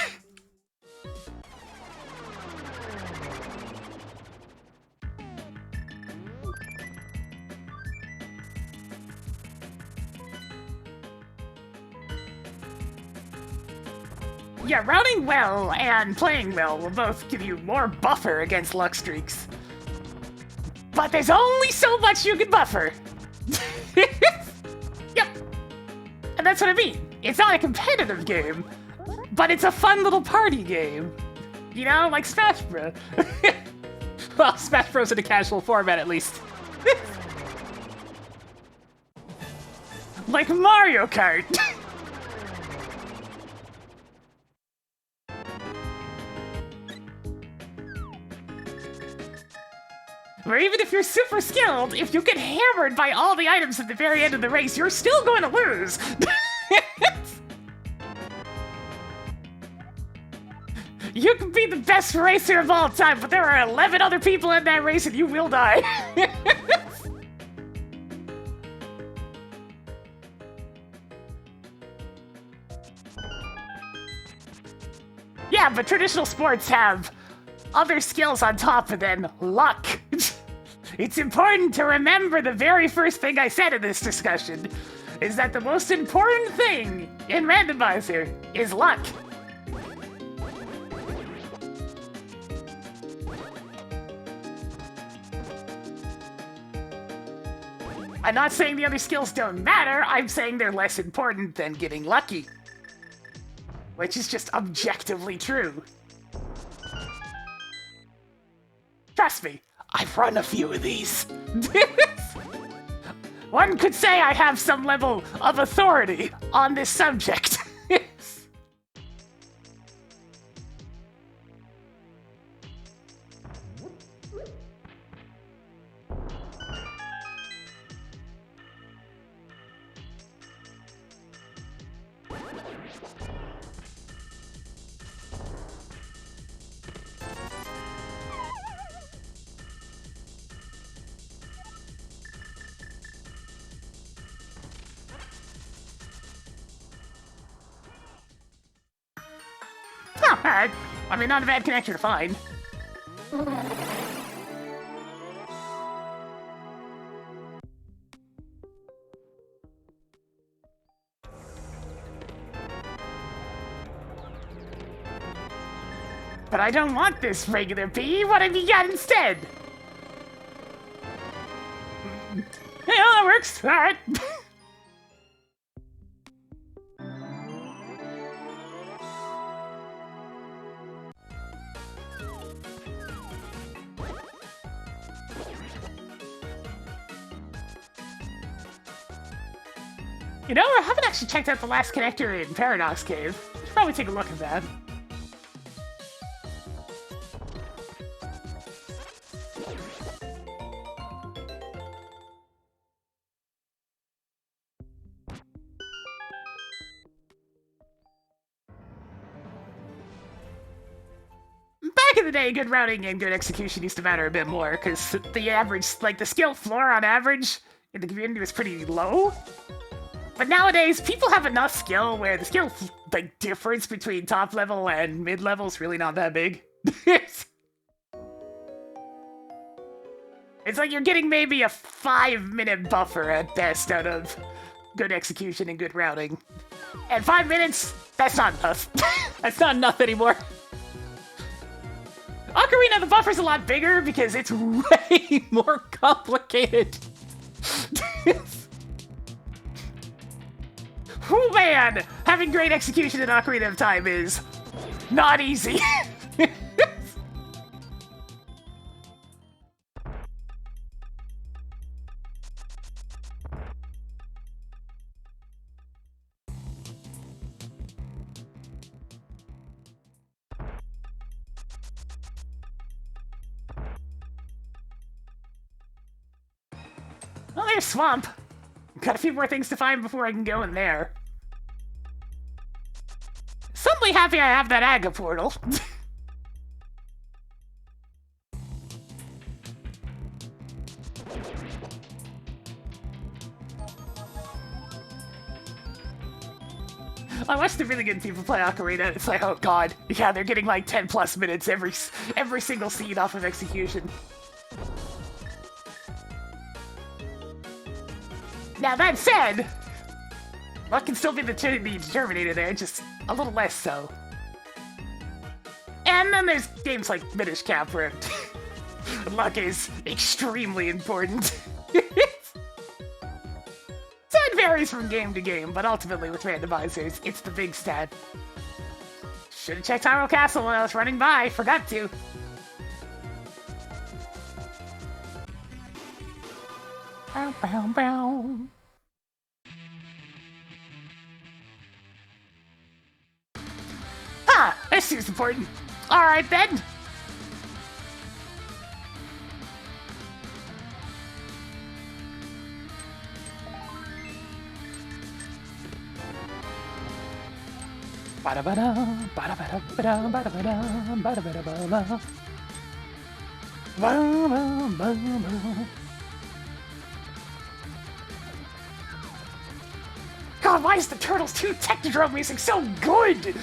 Yeah, routing well and playing well will both give you more buffer against luck streaks. But there's only so much you can buffer! Yep! And that's what I mean. It's not a competitive game, but it's a fun little party game. You know, like Smash Bros. Well, Smash Bros in a casual format, at least. Like Mario Kart. Or even if you're super skilled, if you get hammered by all the items at the very end of the race, you're still going to lose. You can be the best racer of all time, but there are 11 other people in that race and you will die. Yeah, but traditional sports have other skills on top of then luck. It's important to remember the very first thing I said in this discussion, is that the most important thing in Randomizer is luck. I'm not saying the other skills don't matter, I'm saying they're less important than getting lucky. Which is just objectively true. Trust me, I've run a few of these. One could say I have some level of authority on this subject. Not bad. I mean, not a bad connector to find. But I don't want this regular P. What have you got instead? Yeah, that works. All right. You know, I haven't actually checked out the last connector in Paradox Cave. Should probably take a look at that. Back in the day, good routing and good execution used to matter a bit more, because the average, like, the skill floor on average in the community was pretty low. But nowadays, people have enough skill where the skill, like, difference between top level and mid level is really not that big. It's like you're getting maybe a 5-minute buffer at best out of good execution and good routing. And 5 minutes, that's not enough. That's not enough anymore. Ocarina, the buffer's a lot bigger because it's way more complicated. Oh man, having great execution in Ocarina of Time is not easy. Well, there's Swamp. Got a few more things to find before I can go in there. Suddenly happy I have that Aga portal. I watched the really good people play Ocarina. It's like, oh god, yeah, they're getting like 10+ minutes every single scene off of execution. Now that said, luck can still be the determinator there, just a little less so. And then there's games like Minish Cap where luck is extremely important. So it varies from game to game, but ultimately with randomizers, it's the big stat. Should've checked Hyrule Castle when I was running by, forgot to. Bow, bow, bow. Ah, this seems important. Alright then. Ba-da-ba-da, ba-da-ba-da-ba-da, ba-da-ba-da, ba-da-ba-da-ba-da. Ba-ba-ba-ba. God, why is the Turtles 2 Technodrome music so good?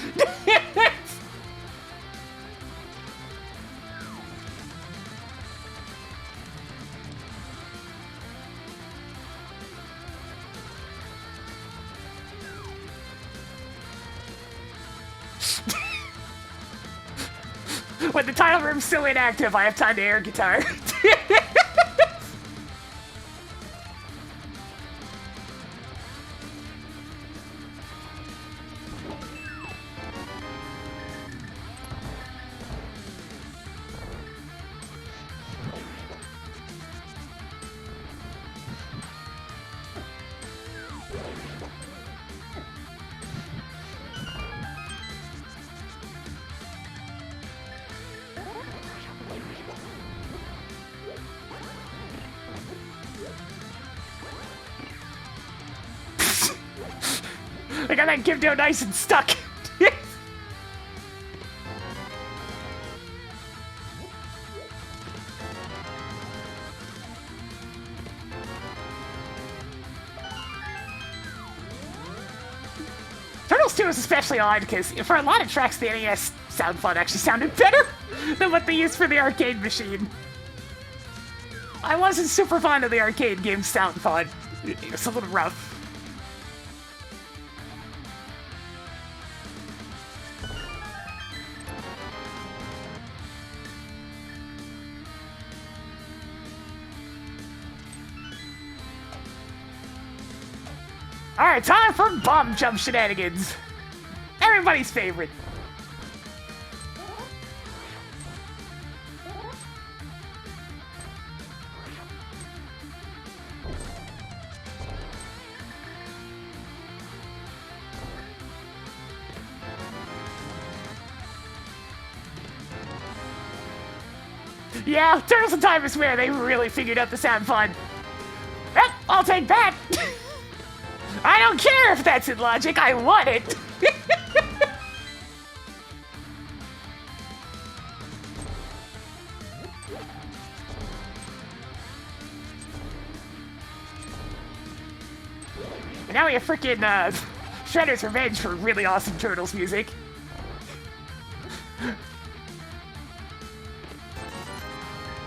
When the title room's still inactive, I have time to air guitar. I got that Gibdo nice and stuck. Turtles 2 is especially odd because for a lot of tracks, the NES sound font actually sounded better than what they used for the arcade machine. I wasn't super fond of the arcade game's sound font. It was a little rough. Alright, time for bomb jump shenanigans. Everybody's favorite. Yeah, Turtles in Time is where they really figured out the sound fun. Yep, I'll take that. I don't care if that's in logic, I want it. And now we have frickin' Shredder's Revenge for really awesome Turtles music.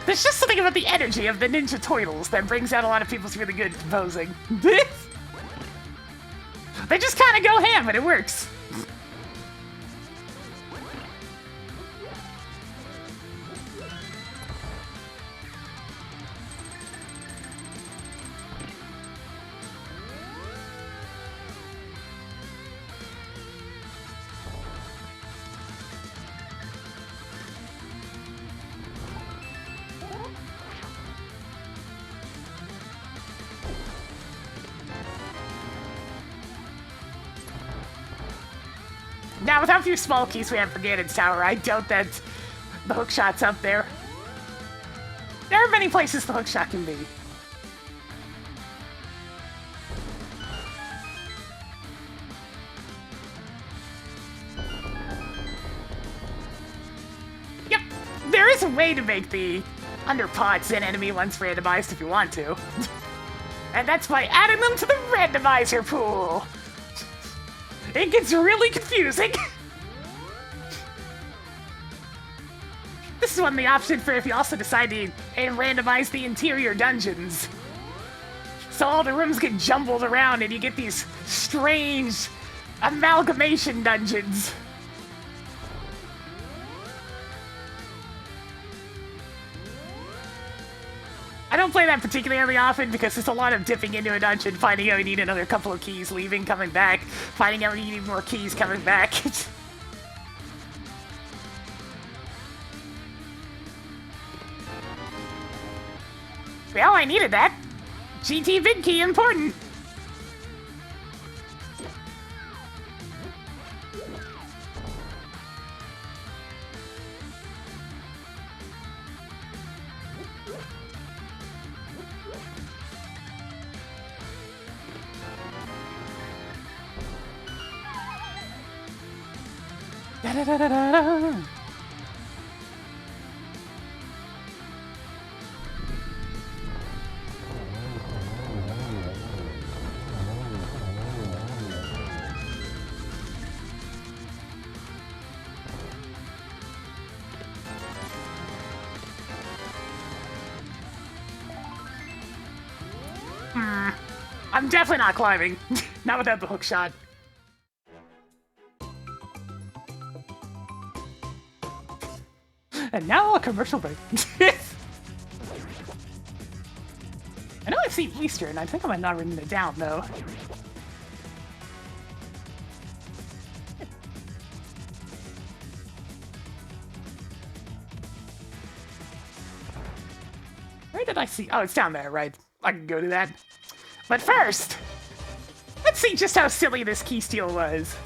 There's just something about the energy of the Ninja Turtles that brings out a lot of people's really good composing. They just kind of go ham and it works. Now, without a few small keys we have for Ganon's Tower, I doubt that the hookshot's up there. There are many places the hookshot can be. Yep, there is a way to make the underpots and enemy ones randomized if you want to. And that's by adding them to the randomizer pool. It gets really confusing. This is one of the options for if you also decide to randomize the interior dungeons. So all the rooms get jumbled around and you get these strange amalgamation dungeons. I don't play that particularly often because there's a lot of dipping into a dungeon, finding out you need another couple of keys, leaving, coming back, finding out you need more keys, coming back. Well, I needed that. GT big key important. Da da da da da da. I'm definitely not climbing. Not without the hook shot. And now a commercial break. I know I've seen Easter, and I think I might not written it down, though. Where did I see? Oh, it's down there, right? I can go to that. But first, let's see just how silly this key steal was.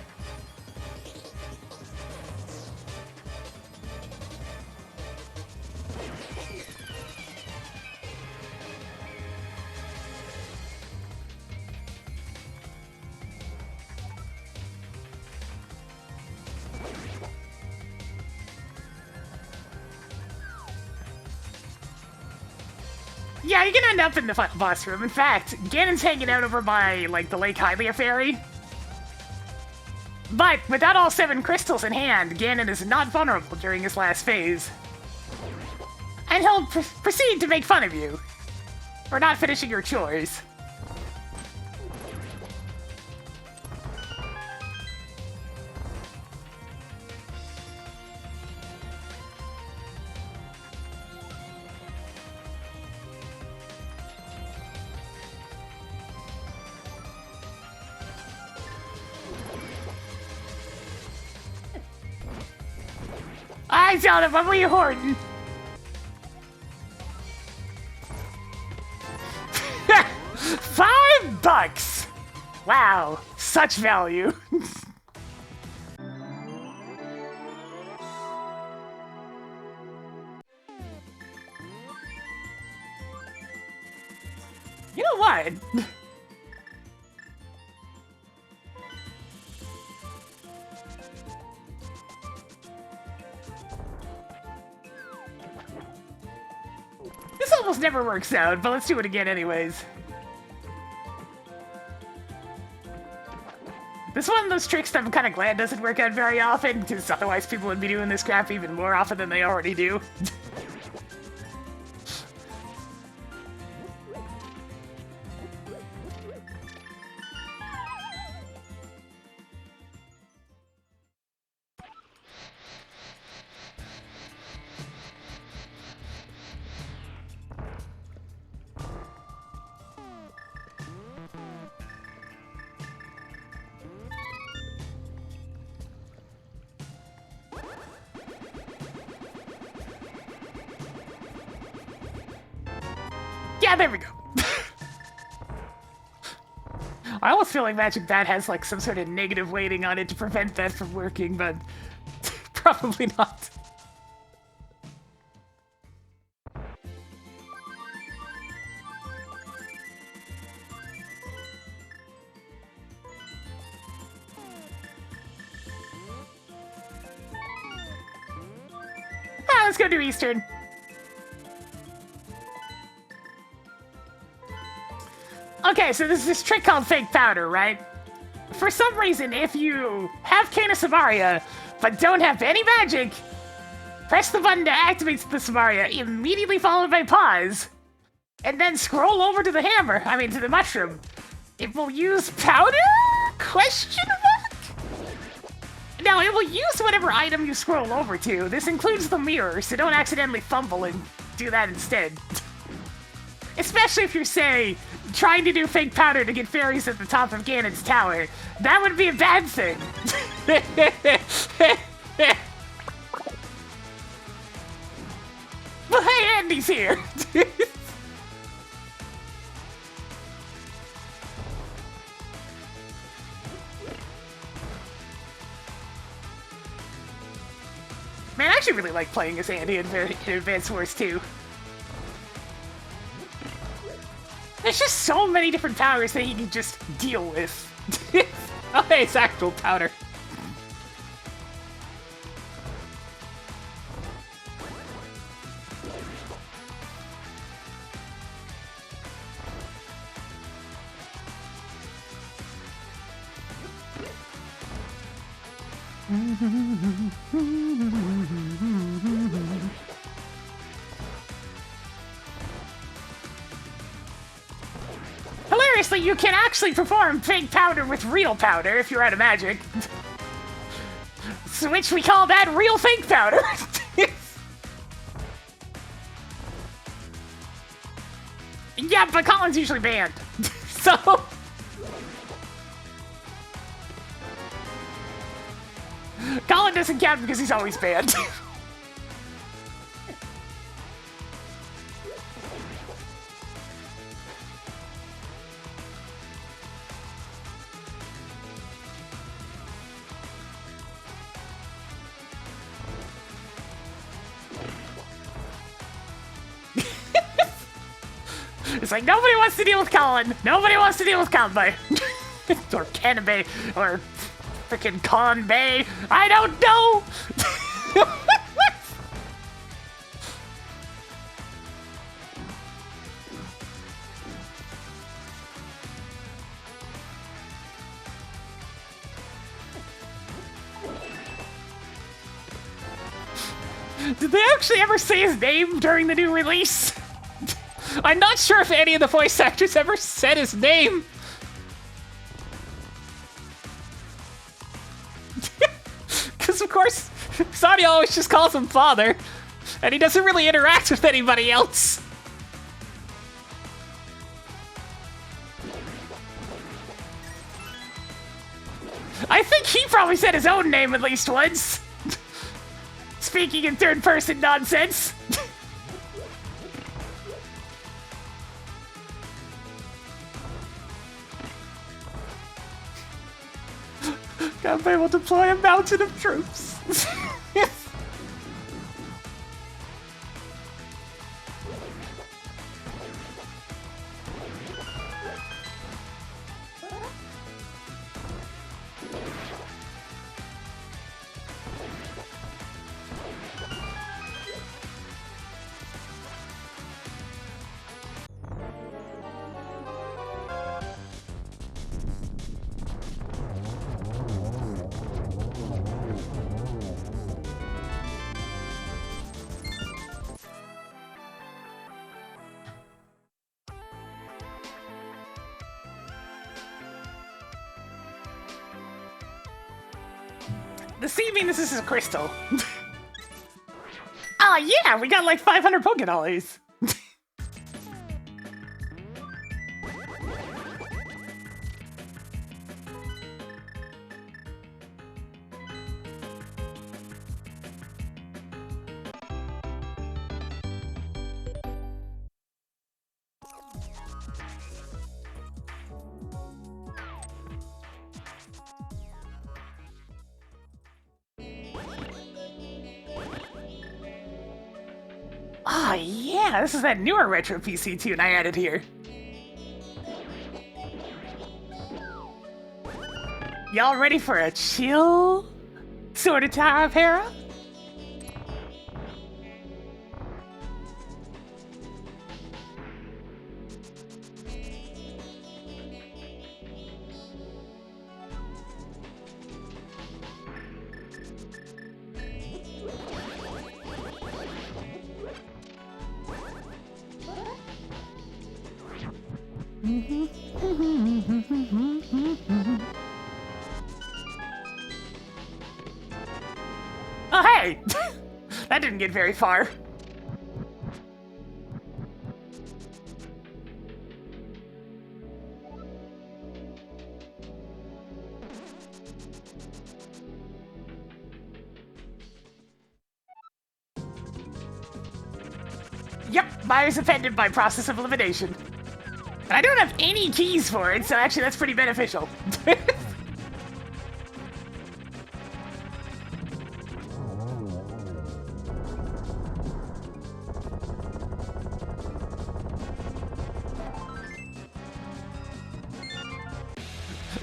Yeah, you can end up in the boss room. In fact, Ganon's hanging out over by, like, the Lake Hylia ferry. But, without all 7 crystals in hand, Ganon is not vulnerable during his last phase. And he'll proceed to make fun of you for not finishing your chores. I tell him, what were you hoarding? $5! Wow, such value. You know what? This almost never works out, but let's do it again anyways. This is one of those tricks that I'm kind of glad doesn't work out very often, because otherwise people would be doing this crap even more often than they already do. Yeah, there we go. I almost feel like Magic Bat has like some sort of negative weighting on it to prevent that from working, but probably not. Let's go do Eastern. Okay, so there's this trick called Fake Powder, right? For some reason, if you have Cane of Samaria, but don't have any magic, press the button to activate the Samaria, immediately followed by pause, and then scroll over to the hammer, to the mushroom. It will use powder? Question mark? Now, it will use whatever item you scroll over to. This includes the mirror, so don't accidentally fumble and do that instead. Especially if you're, say, trying to do Fake Powder to get fairies at the top of Ganon's tower. That would be a bad thing. Well, hey, Andy's here. Man, I actually really like playing as Andy in Advance Wars 2. There's just so many different powers that he can just deal with. Oh, hey, it's actual powder. Hilariously, you can actually perform Fake Powder with real powder if you're out of magic. So which we call that real Fake Powder. Yeah, but Colin's usually banned. So... Colin doesn't count because he's always banned. It's like, nobody wants to deal with Colin. Nobody wants to deal with Conbay. Or Canabay. Or frickin' Conbay. I don't know. Did they actually ever say his name during the new release? I'm not sure if any of the voice actors ever said his name. Because, of course, Sonya always just calls him father, and he doesn't really interact with anybody else. I think he probably said his own name at least once. Speaking in third-person nonsense. Conbay will deploy a mountain of troops. Does he mean this is a crystal? Oh yeah, we got like 500 Pokédollies. Oh yeah, this is that newer retro PC tune I added here. Y'all ready for a chill sort of Tower of Hera? Oh hey! That didn't get very far. Yep, Myers offended by process of elimination. And I don't have any keys for it, so actually that's pretty beneficial.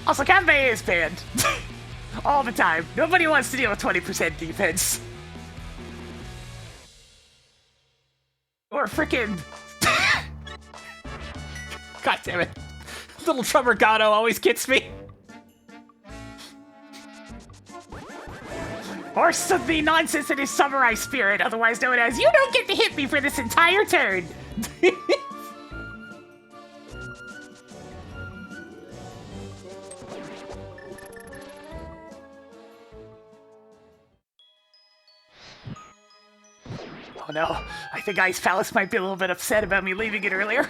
Also, Kanbei is banned. All the time. Nobody wants to deal with 20% defense. Or frickin'... God damn it. Little Trummer Gato always gets me. Or the nonsense that is Samurai Spirit, otherwise known as, you don't get to hit me for this entire turn. Oh no, I think Ice Palace might be a little bit upset about me leaving it earlier.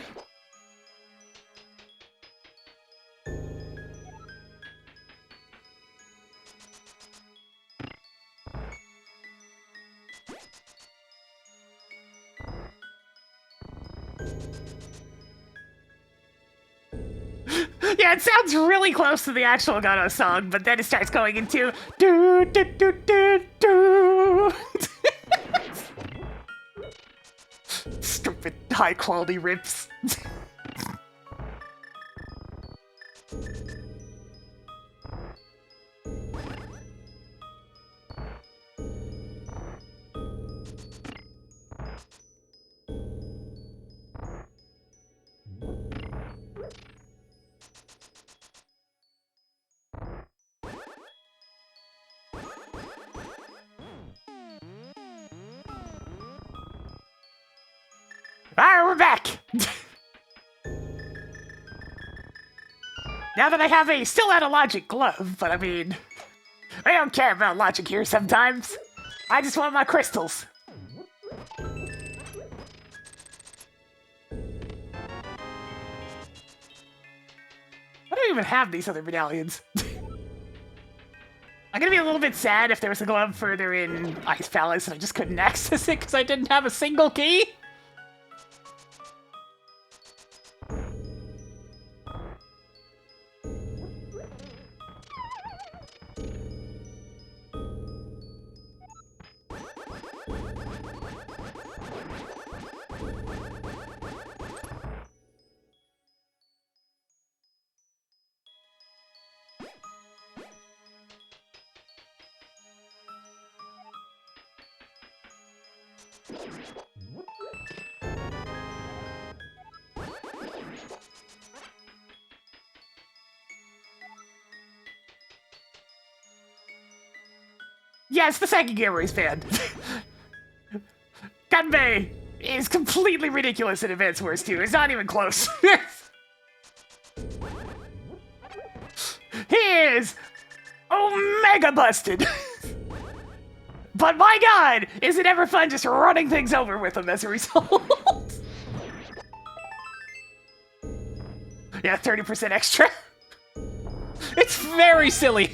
Yeah, it sounds really close to the actual Gato song, but then it starts going into do do do do do. Stupid high quality rips. Alright, we're back! Now that I have a still out of logic glove, but I mean, I don't care about logic here sometimes. I just want my crystals. I don't even have these other medallions. I'm gonna be a little bit sad if there was a glove further in Ice Palace and I just couldn't access it because I didn't have a single key. Yes, the second gamer is banned. Kanbei is completely ridiculous in Advance Wars 2. It's not even close. He is Omega busted. But my god, is it ever fun just running things over with them as a result? Yeah, 30% extra. It's very silly.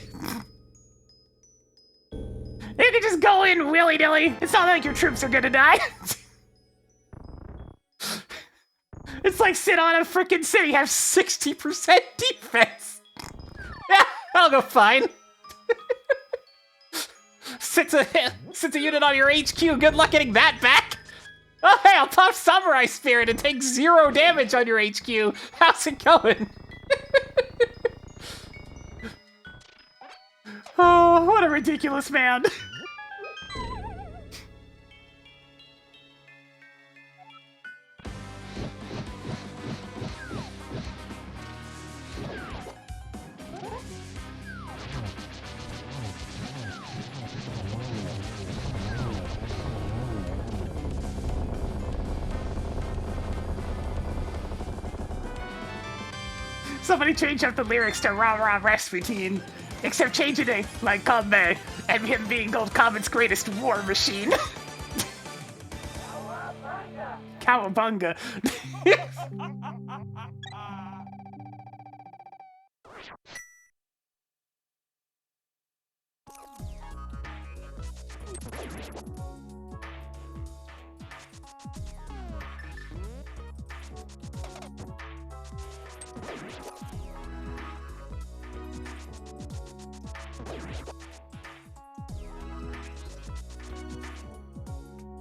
You can just go in willy-nilly. It's not like your troops are gonna die. It's like sit on a freaking city, have 60% defense. Yeah, that'll go fine. Sits a unit on your HQ. Good luck getting that back. Oh, hey, I'll pop Samurai Spirit and take 0 damage on your HQ. How's it going? Oh, what a ridiculous man. Somebody change up the lyrics to Rah Rah Rasputin. Except change it to, like, Combat, and him being Gold Comet's greatest war machine. Cowabunga.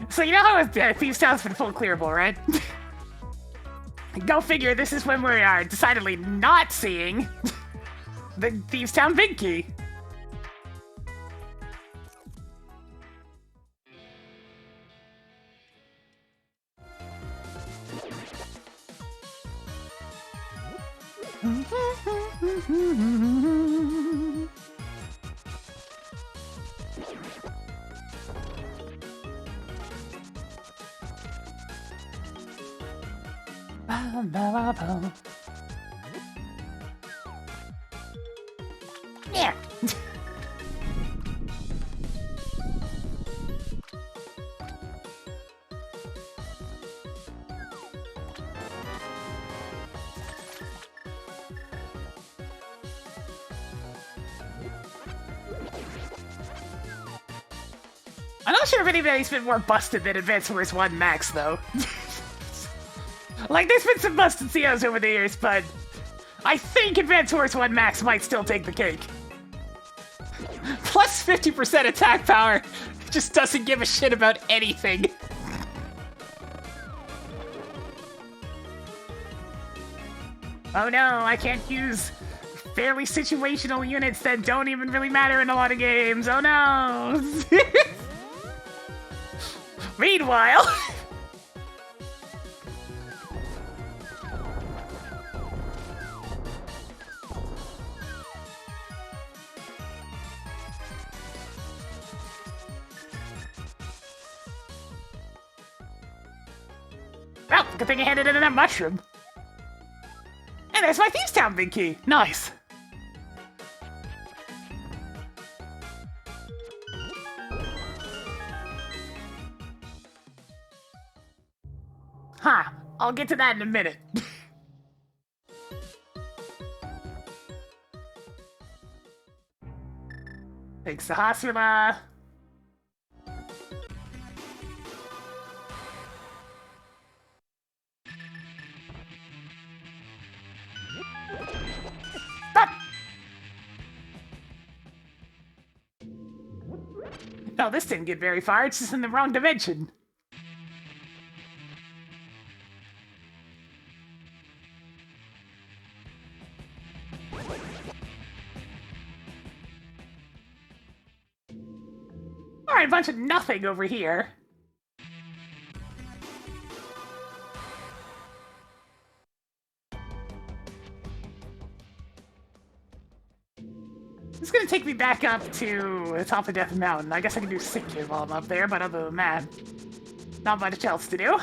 So you know how Thieves Town's been full clearable, right? Go figure, this is when we are decidedly not seeing the Thieves Town Big Key. Yeah. I'm not sure if anybody's been more busted than Advance Wars 1 Max, though. Like, there's been some busted COs over the years, but I think Advance Wars 1 Max might still take the cake. Plus 50% attack power. Just doesn't give a shit about anything. Oh no, I can't use fairly situational units that don't even really matter in a lot of games. Oh no! Meanwhile... Well, good thing I handed in that mushroom. And there's my Thieves Town Big Key. Nice. Huh. I'll get to that in a minute. Thanks to Hasula. Stop! No, this didn't get very far. It's just in the wrong dimension. Alright, a bunch of nothing over here. It's gonna take me back up to the top of Death Mountain. I guess I can do Sick Kid while I'm up there, but other than that, not much else to do.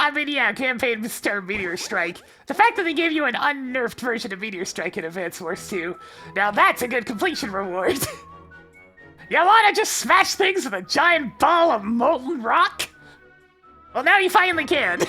I mean, yeah, campaign with Star Meteor Strike. The fact that they gave you an unnerfed version of Meteor Strike in Advance Wars 2, now that's a good completion reward. You wanna just smash things with a giant ball of molten rock? Well, now you finally can.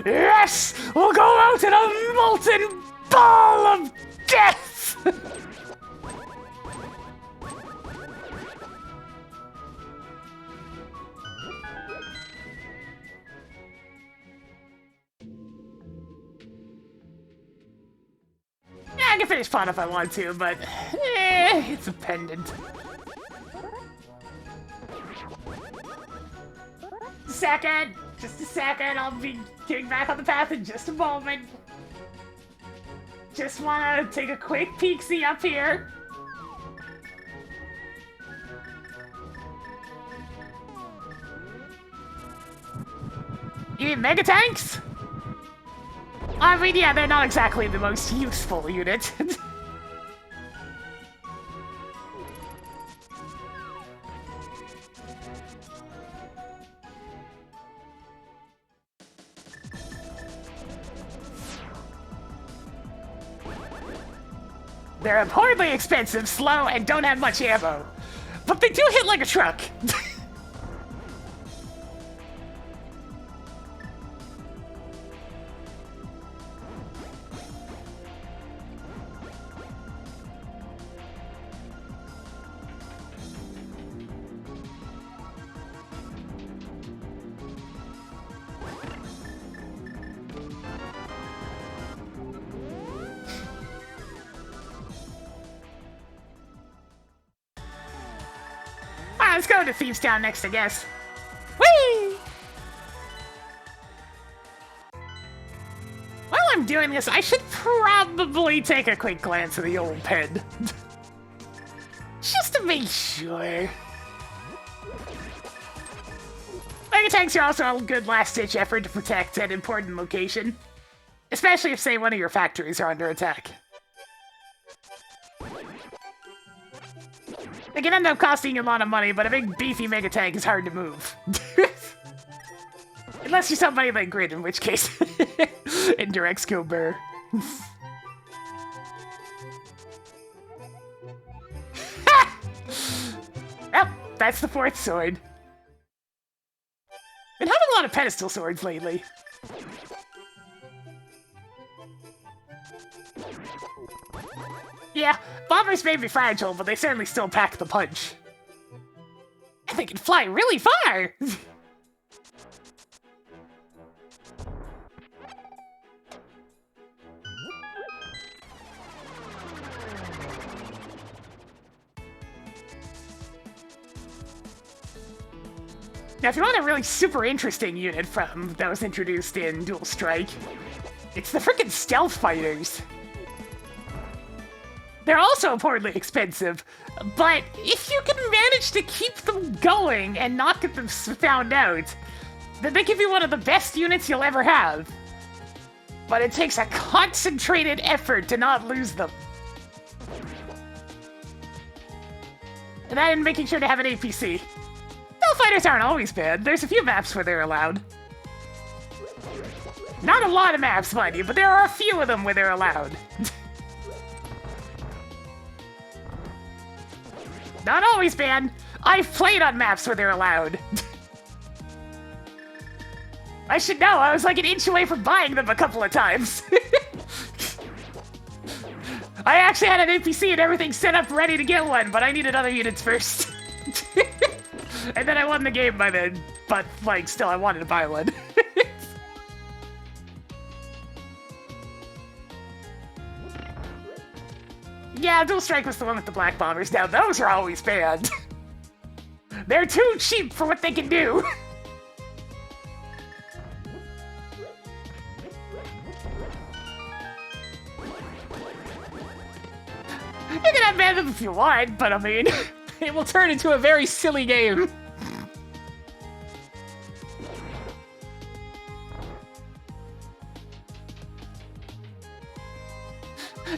Yes! We'll go out in a molten ball of death! Yeah, I can finish Pot if I want to, but it's a pendant. Just a second, I'll be getting back on the path in just a moment. Just wanna take a quick peek-see up here. You mean Mega Tanks? I mean, yeah, they're not exactly the most useful unit. They're abhorrently expensive, slow, and don't have much ammo. But they do hit like a truck. Let's go to Thieves Town next, I guess. Whee! While I'm doing this, I should probably take a quick glance at the old pen. Just to make sure. Mega Tanks are also a good last-ditch effort to protect an important location. Especially if, say, one of your factories are under attack. They can end up costing you a lot of money, but a big beefy mega tank is hard to move. Unless you're somebody like Grid, in which case, indirects go burr. Well, that's the fourth sword. Been having a lot of pedestal swords lately. Yeah, bombers may be fragile, but they certainly still pack the punch. And they can fly really far! Now, if you want a really super interesting unit from that was introduced in Dual Strike, it's the frickin' Stealth Fighters. They're also abhorrently expensive, but if you can manage to keep them going and not get them found out, then they give you one of the best units you'll ever have. But it takes a concentrated effort to not lose them. And then making sure to have an APC. Stealth Fighters aren't always bad. There's a few maps where they're allowed. Not a lot of maps, mind you, but there are a few of them where they're allowed. Not always, man. I've played on maps where they're allowed. I should know, I was like an inch away from buying them a couple of times. I actually had an NPC and everything set up ready to get one, but I needed other units first. And then I won the game by then, but, like, still, I wanted to buy one. Yeah, Dual Strike was the one with the black bombers. Now, those are always banned. They're too cheap for what they can do. You can unban them if you want, but I mean... It will turn into a very silly game.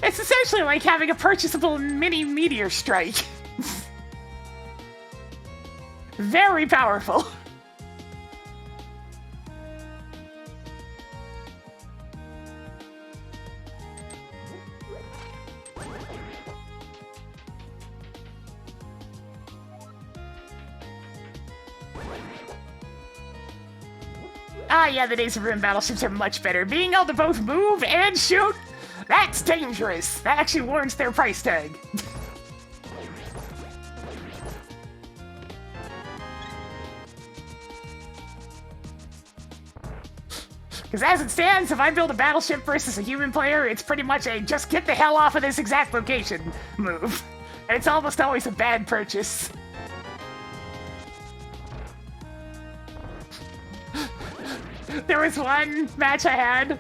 It's essentially like having a purchasable mini meteor strike. Very powerful. Ah, yeah, the days of ruined battleships are much better. Being able to both move and shoot, that's dangerous. That actually warrants their price tag. Because as it stands, if I build a battleship versus a human player, it's pretty much a just get the hell off of this exact location move. And it's almost always a bad purchase. There was one match I had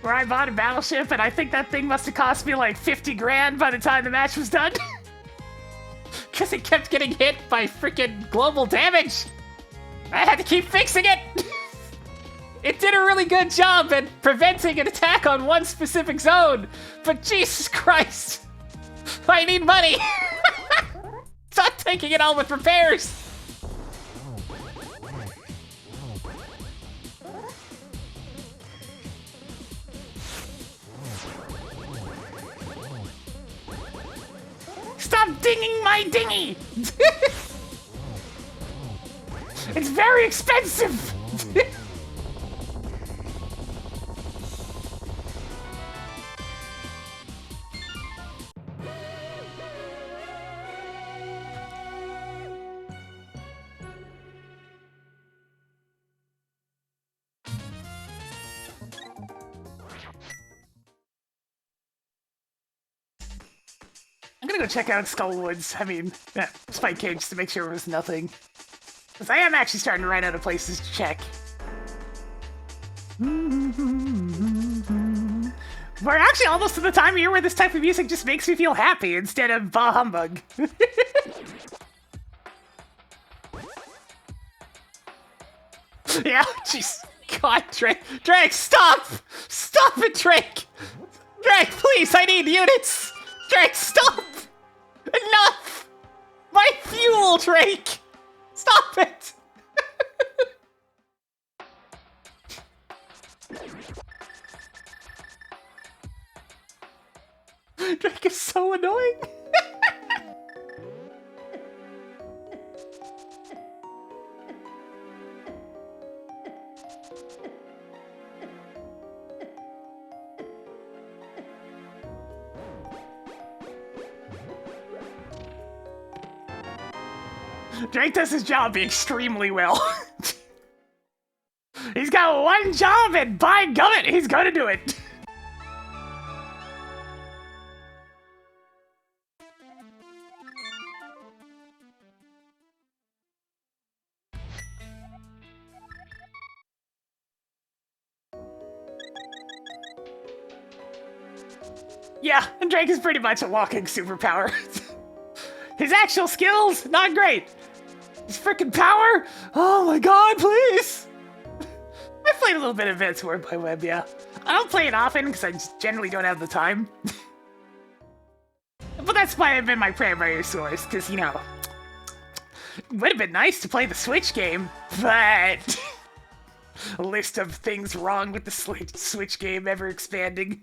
where I bought a battleship, and I think that thing must have cost me like 50 grand by the time the match was done. Because it kept getting hit by freaking global damage. I had to keep fixing it. It did a really good job at preventing an attack on one specific zone, but Jesus Christ, I need money. Stop taking it all with repairs. Stop dinging my dinghy! It's very expensive! I'm gonna go check out Skullwoods. I mean, Spike Cave just to make sure it was nothing. Because I am actually starting to run out of places to check. We're actually almost to the time of year where this type of music just makes me feel happy instead of bah humbug. Yeah, jeez. God, Drake. Drake, stop! Stop it, Drake! Drake, please, I need units! Drake, stop! Enough! My fuel, Drake! Stop it! Drake is so annoying. Drake does his job extremely well. He's got one job, and by gummit, he's gonna do it. Yeah, and Drake is pretty much a walking superpower. His actual skills, not great. His freaking power, oh my god, please! I played a little bit of Advanced Word by Web, yeah. I don't play it often because I just generally don't have the time. But that's why I've been my primary source, because, you know, it would have been nice to play the Switch game, but a list of things wrong with the Switch game ever expanding.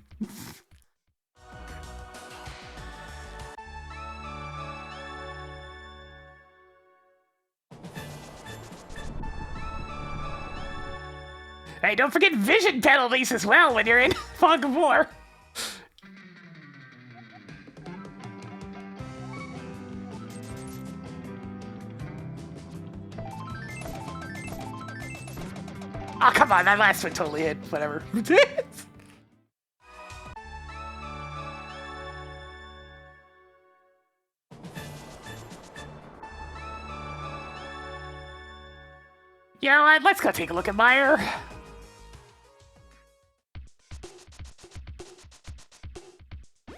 Hey, don't forget vision penalties as well when you're in Fog of War. Oh, come on, that last one totally hit. Whatever. You know what? Let's go take a look at Meyer.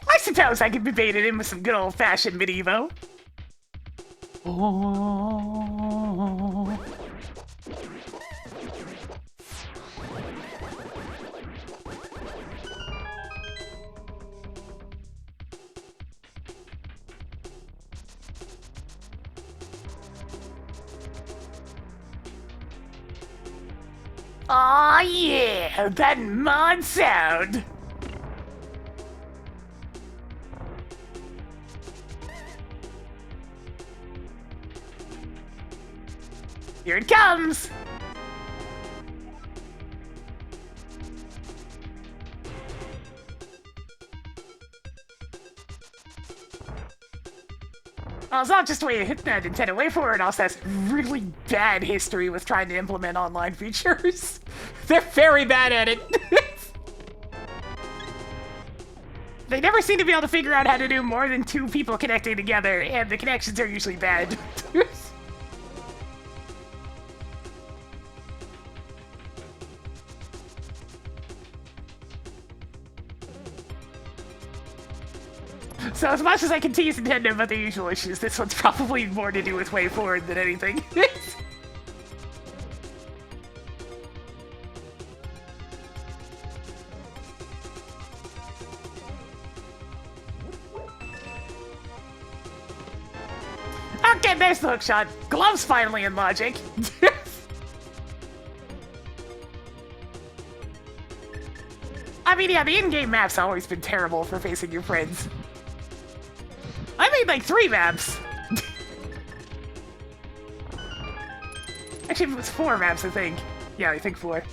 I suppose I could be baited in with some good old-fashioned mid-evo. Oh. Aw, yeah, that mod sound. Here it comes. Well, it's not just the way Nintendo WayForward also has really bad history with trying to implement online features. They're very bad at it. They never seem to be able to figure out how to do more than 2 people connecting together, and the connections are usually bad. So as much as I can tease Nintendo about their usual issues, this one's probably more to do with WayForward than anything. Okay, there's the hookshot. Gloves finally in logic. I mean, yeah, the in-game map's always been terrible for facing your friends. I made like 3 maps. Actually, it was 4 maps, I think. Yeah, I think 4.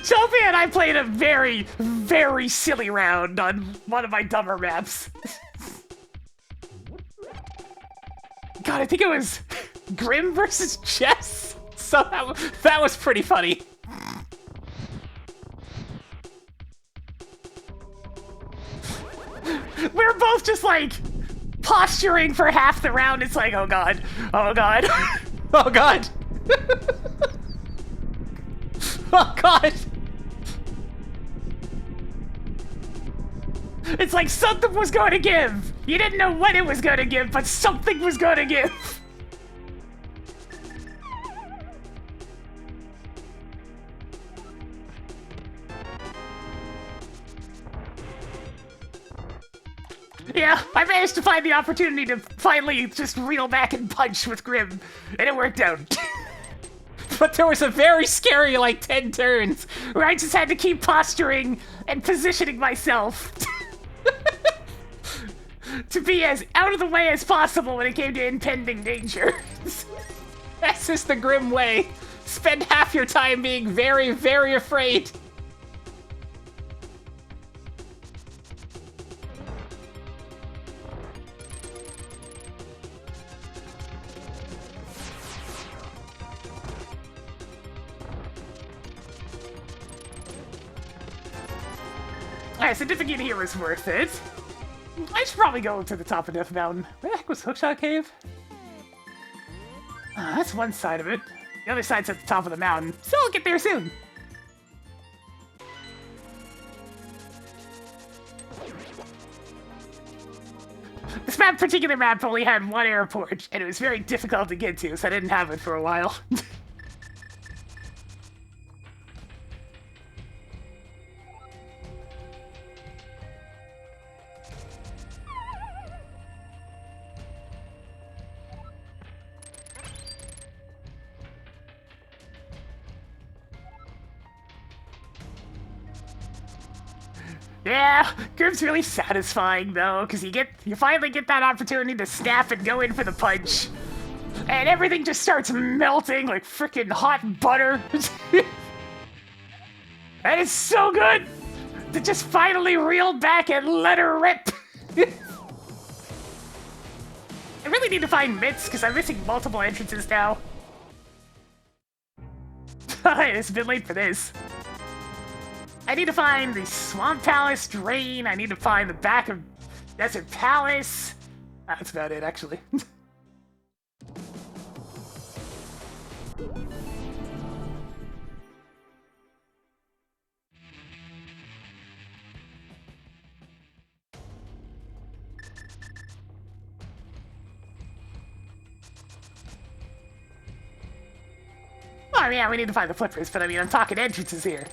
Sophie and I played a very, very silly round on one of my dumber maps. God, I think it was Grim versus Chess. So that was pretty funny. We're both just like posturing for half the round. It's like, oh god, oh god, Oh god. Oh god. It's like something was going to give. You didn't know what it was going to give, but something was going to give. Yeah, I managed to find the opportunity to finally just reel back and punch with Grim, and it worked out. But there was a very scary, like, 10 turns where I just had to keep posturing and positioning myself to be as out of the way as possible when it came to impending danger. That's just the Grim way. Spend half your time being very, very afraid. Alright, certificate here was worth it. I should probably go to the top of Death Mountain. Where the heck was Hookshot Cave? That's one side of it. The other side's at the top of the mountain, so I'll get there soon. This particular map only had 1 airport, and it was very difficult to get to, so I didn't have it for a while. Yeah, Grim's really satisfying though, because you finally get that opportunity to snap and go in for the punch. And everything just starts melting like freaking hot butter. That is so good! To just finally reel back and let her rip! I really need to find Mitts, because I'm missing multiple entrances now. It's a bit late for this. I need to find the Swamp Palace Drain. I need to find the back of Desert Palace. That's about it, actually. Oh, yeah, we need to find the flippers, but I mean, I'm talking entrances here.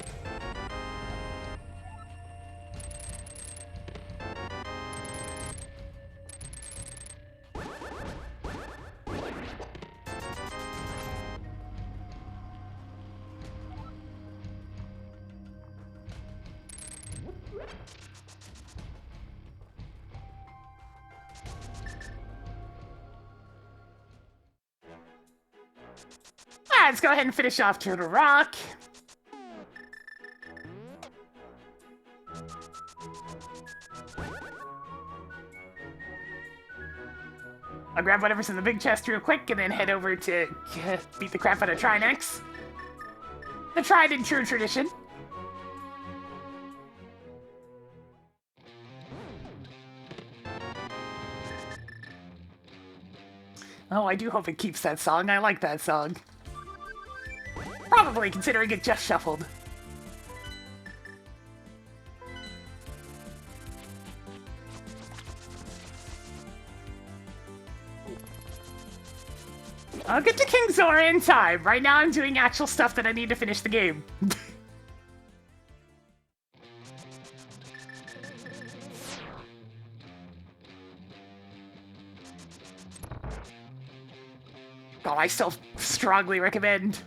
Alright, let's go ahead and finish off Turtle Rock. I'll grab whatever's in the big chest real quick and then head over to beat the crap out of Trinex. The tried and true tradition. Oh, I do hope it keeps that song. I like that song. Probably, considering it just shuffled. I'll get to King Zora in time. Right now I'm doing actual stuff that I need to finish the game. Oh, I still strongly recommend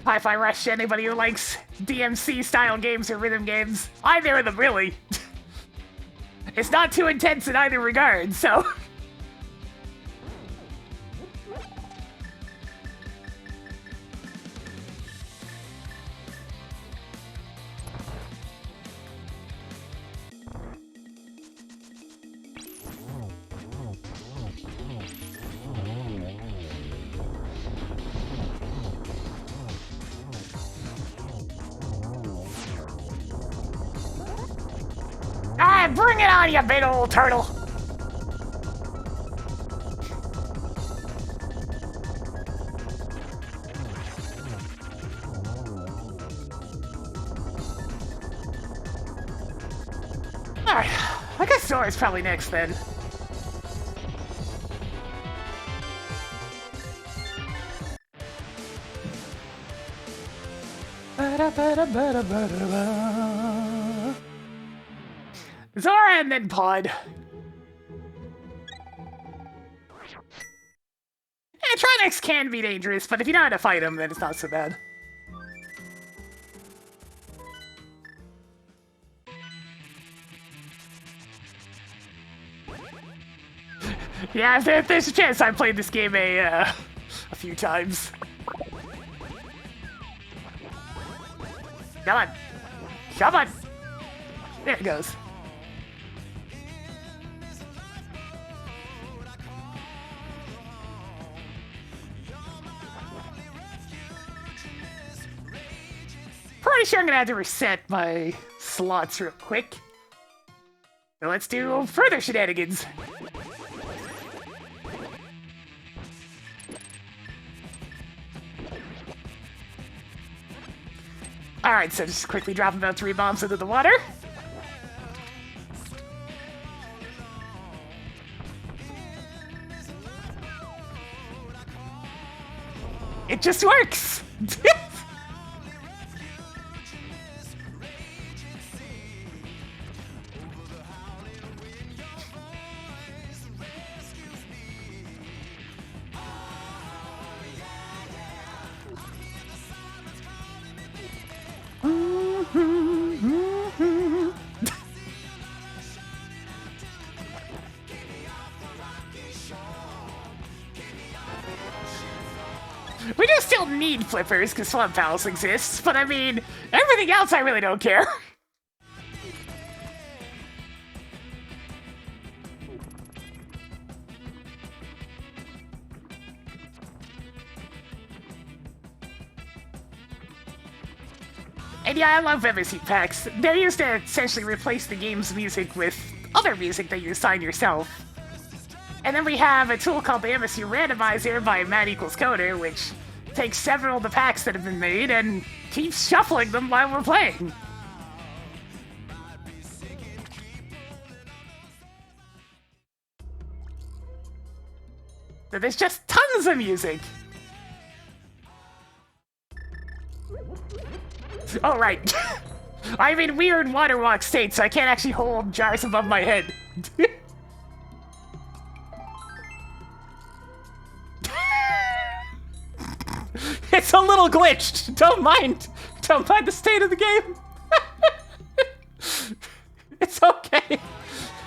Hi-Fi Rush to anybody who likes DMC-style games or rhythm games. Either of them, really. It's not too intense in either regard, so... Ah, bring it on, you big old turtle! Alright, I guess Zora's probably next then. Zora and then Pod. Trinex can be dangerous, but if you know how to fight him, then it's not so bad. Yeah, if there's a chance I played this game a few times. Come on. Come on. There it goes. Pretty sure I'm gonna have to reset my slots real quick. So let's do further shenanigans. Alright, so just quickly drop about 3 bombs into the water. It just works! We do still need flippers because Swamp Palace exists, but I mean, everything else I really don't care. And yeah, I love MSC packs. They're used to essentially replace the game's music with other music that you assign yourself. And then we have a tool called the MSC Randomizer by Matt Equals Coder, which takes several of the packs that have been made and keeps shuffling them while we're playing. So there's just tons of music. Oh, right. I'm in weird water walk state, so I can't actually hold jars above my head. It's a little glitched. Don't mind the state of the game.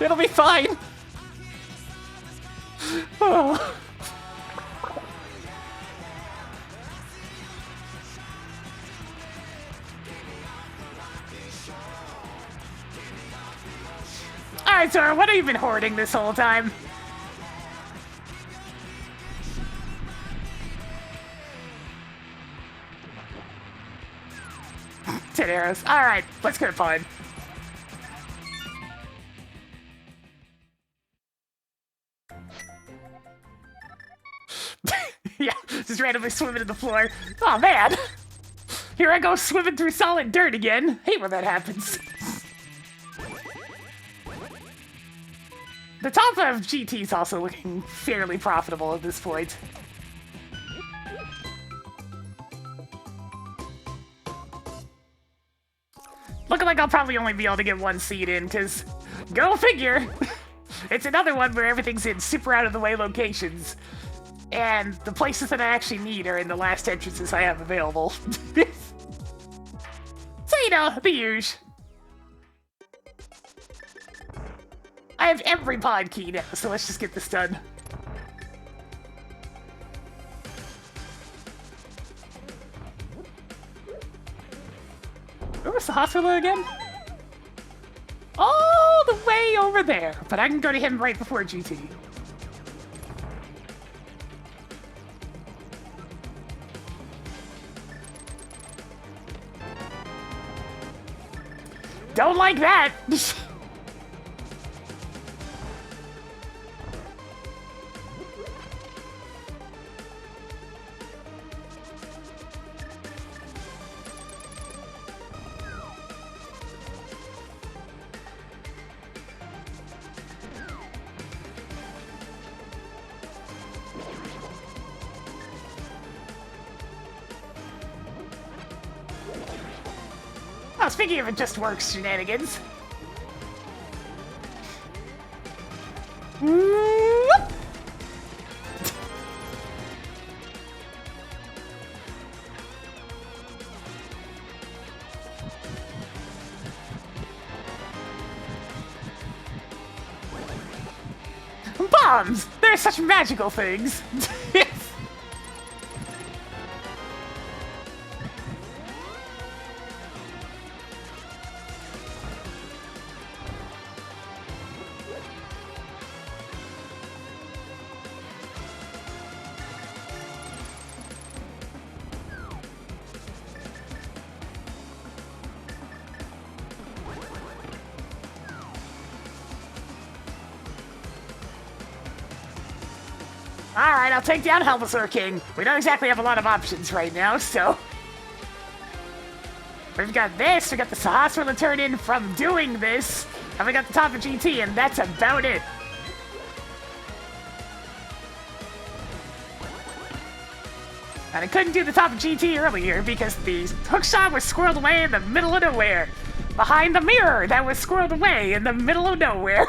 It'll be fine. Oh. Alright, Zora, what have you been hoarding this whole time? 10 arrows. Alright, let's get it fun. Yeah, just randomly swimming in the floor. Oh man! Here I go swimming through solid dirt again. Hate when that happens. The top of GT is also looking fairly profitable at this point. Looking like I'll probably only be able to get one seed in, because go figure! It's another one where everything's in super out-of-the-way locations. And the places that I actually need are in the last entrances I have available. So, you know, the usual. I have every pod key now, so let's just get this done. Where was the hospital again? All the way over there, but I can go to him right before GT. Don't like that! Oh, speaking of it just works shenanigans. Whoop! Bombs! They're such magical things! Alright, I'll take down Helmsleur King. We don't exactly have a lot of options right now, so... We've got this, we got the Sahasrah to turn in from doing this, and we got the top of GT, and that's about it. And I couldn't do the top of GT earlier because the hookshot was squirreled away in the middle of nowhere. Behind the mirror that was squirreled away in the middle of nowhere.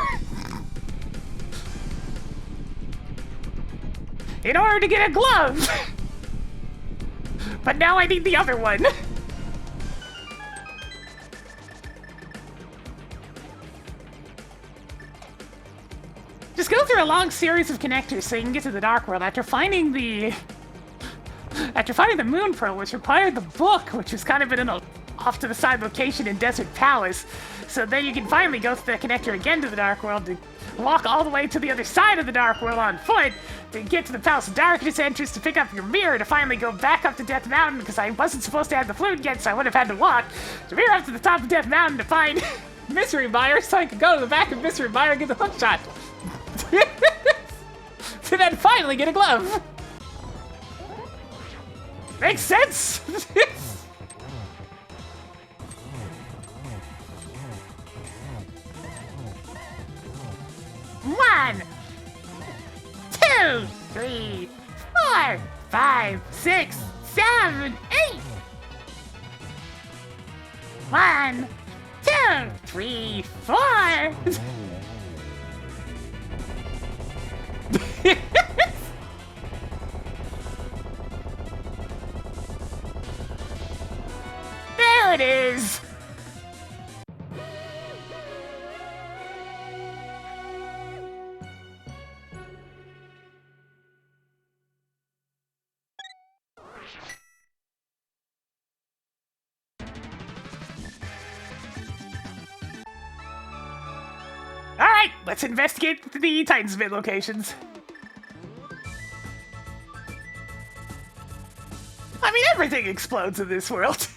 In order to get a glove! But now I need the other one. Just go through a long series of connectors so you can get to the Dark World after finding the Moon Pearl, which required the book, which was kind of in an off to the side location in Desert Palace. So then you can finally go through the connector again to the Dark World to walk all the way to the other side of the Dark World on foot to get to the Palace of Darkness entrance to pick up your mirror to finally go back up to Death Mountain because I wasn't supposed to have the flute yet, so I would have had to walk to mirror up to the top of Death Mountain to find Mystery Mire so I could go to the back of Mystery Mire and get the hook shot. To then finally get a glove. Makes sense? One, 2, 3, 4, 5, 6, 7, 8. 1, 2, 3, 4. There it is. let's investigate the Titansmith locations. I mean, everything explodes in this world.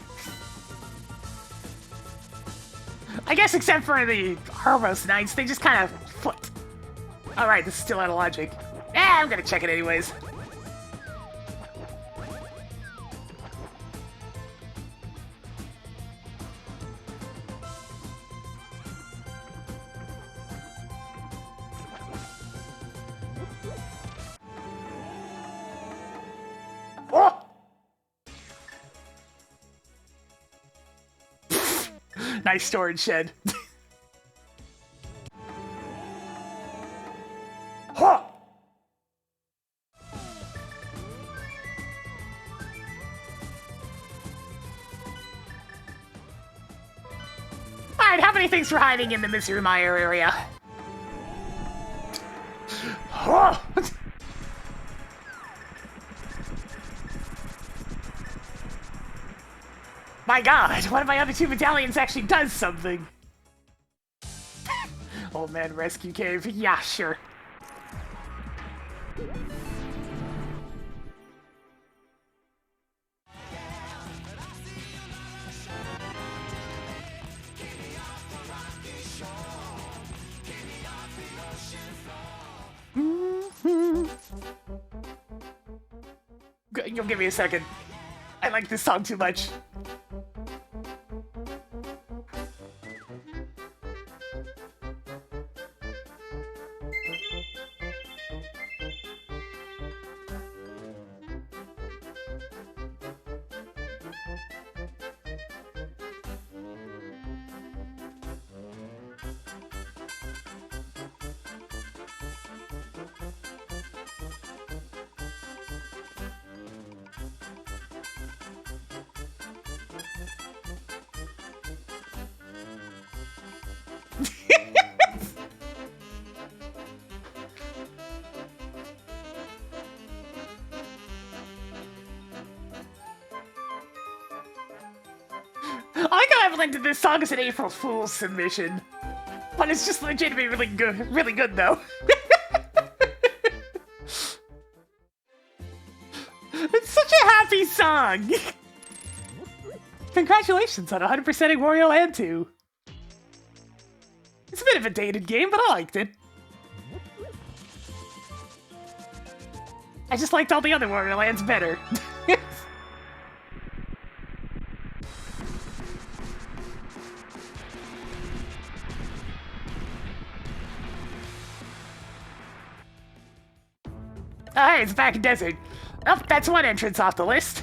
I guess except for the Harmos Knights, they just kind of float. Alright, this is still out of logic. I'm gonna check it anyways. Oh! Nice storage shed. Huh! Alright, how many things were hiding in the Mystery Mire area? Huh! My god, one of my other 2 battalions actually does something. Old man rescue cave, yeah, sure. You'll give me a second. I like this song too much. I like how I've linked this song as an April Fool's submission. But it's just legitimately really good though. It's such a happy song! Congratulations on 100%ing Wario Land 2. It's a bit of a dated game, but I liked it. I just liked all the other Wario Lands better. Alright, it's back in desert. Oh, that's one entrance off the list.